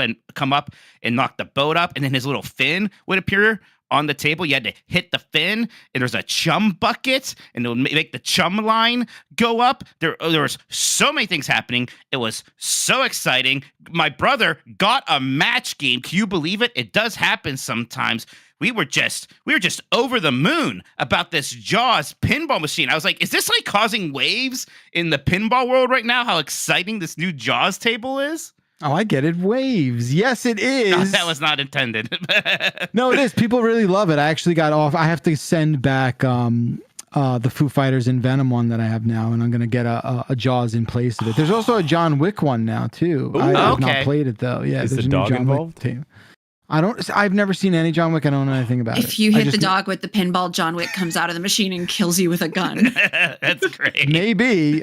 up and knock the boat up, and then his little fin would appear on the table. You had to hit the fin, and there's a chum bucket, and it would make the chum line go up. There was so many things happening. It was so exciting. My brother got a match game. Can you believe it? It does happen sometimes. We were just over the moon about this Jaws pinball machine. I was like, is this like causing waves in the pinball world right now? How exciting this new Jaws table is? Oh, I get it. Waves. Yes, it is. No, that was not intended. No, it is. People really love it. I actually got off. I have to send back the Foo Fighters and Venom one that I have now, and I'm going to get a Jaws in place of it. There's also a John Wick one now, too. I have not played it, though. Yeah, Is there's the a new dog John involved? Wick team. I've never seen any John Wick. I don't know anything about it. If you I hit the just- dog with the pinball, John Wick comes out of the machine and kills you with a gun. That's great. Maybe.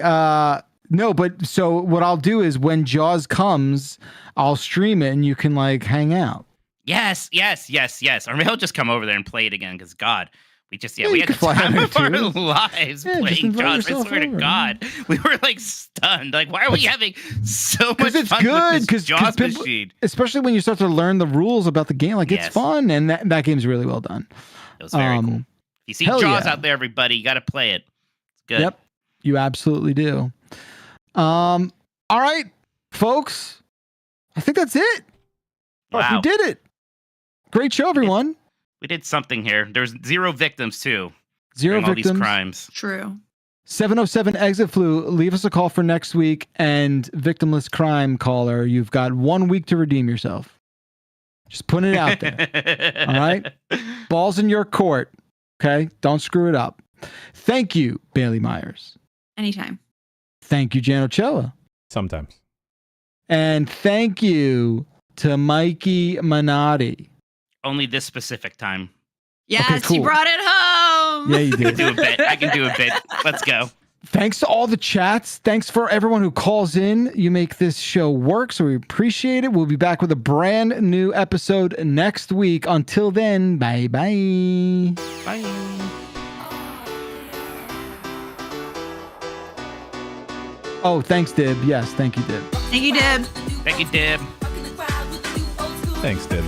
No, but so what I'll do is when Jaws comes, I'll stream it and you can like hang out. Yes. Or maybe he'll just come over there and play it again, because God, we Yeah, we you had could the fly time over of our too. lives Yeah, just playing invite Jaws. I yourself swear to over. God, we were like stunned. Like, why are we having so much Because it's fun good. with this Jaws Pinball- machine? especially when you start to learn the rules about the game, like Yes. it's fun, and that game's really well done. It was very cool. If you see hell Jaws yeah. out there, everybody, you got to play it. It's good. Yep, you absolutely do. All right, folks, I think that's it. Wow. We did it. Great show, everyone. We did something here. There's 0 victims too. Zero during all victims. these crimes. True. 707 Exit Flu. Leave us a call for next week. And Victimless Crime Caller, you've got 1 week to redeem yourself. Just putting it out there. All right? Ball's in your court. Okay? Don't screw it up. Thank you, Bailey Myers. Anytime. Thank you, Jan Ochoa. Sometimes. And thank you to Mikey Minotti. Only this specific time. Yes, cool. you brought it home. Yeah, you I can did. do a bit. I can do a bit. Let's go. Thanks to all the chats. Thanks for everyone who calls in. You make this show work, so we appreciate it. We'll be back with a brand new episode next week. Until then, bye-bye. Bye. Oh, thanks, Dib. Yes, thank you, Dib. Thank you, Dib. Thank you, Dib. Thanks, Dib.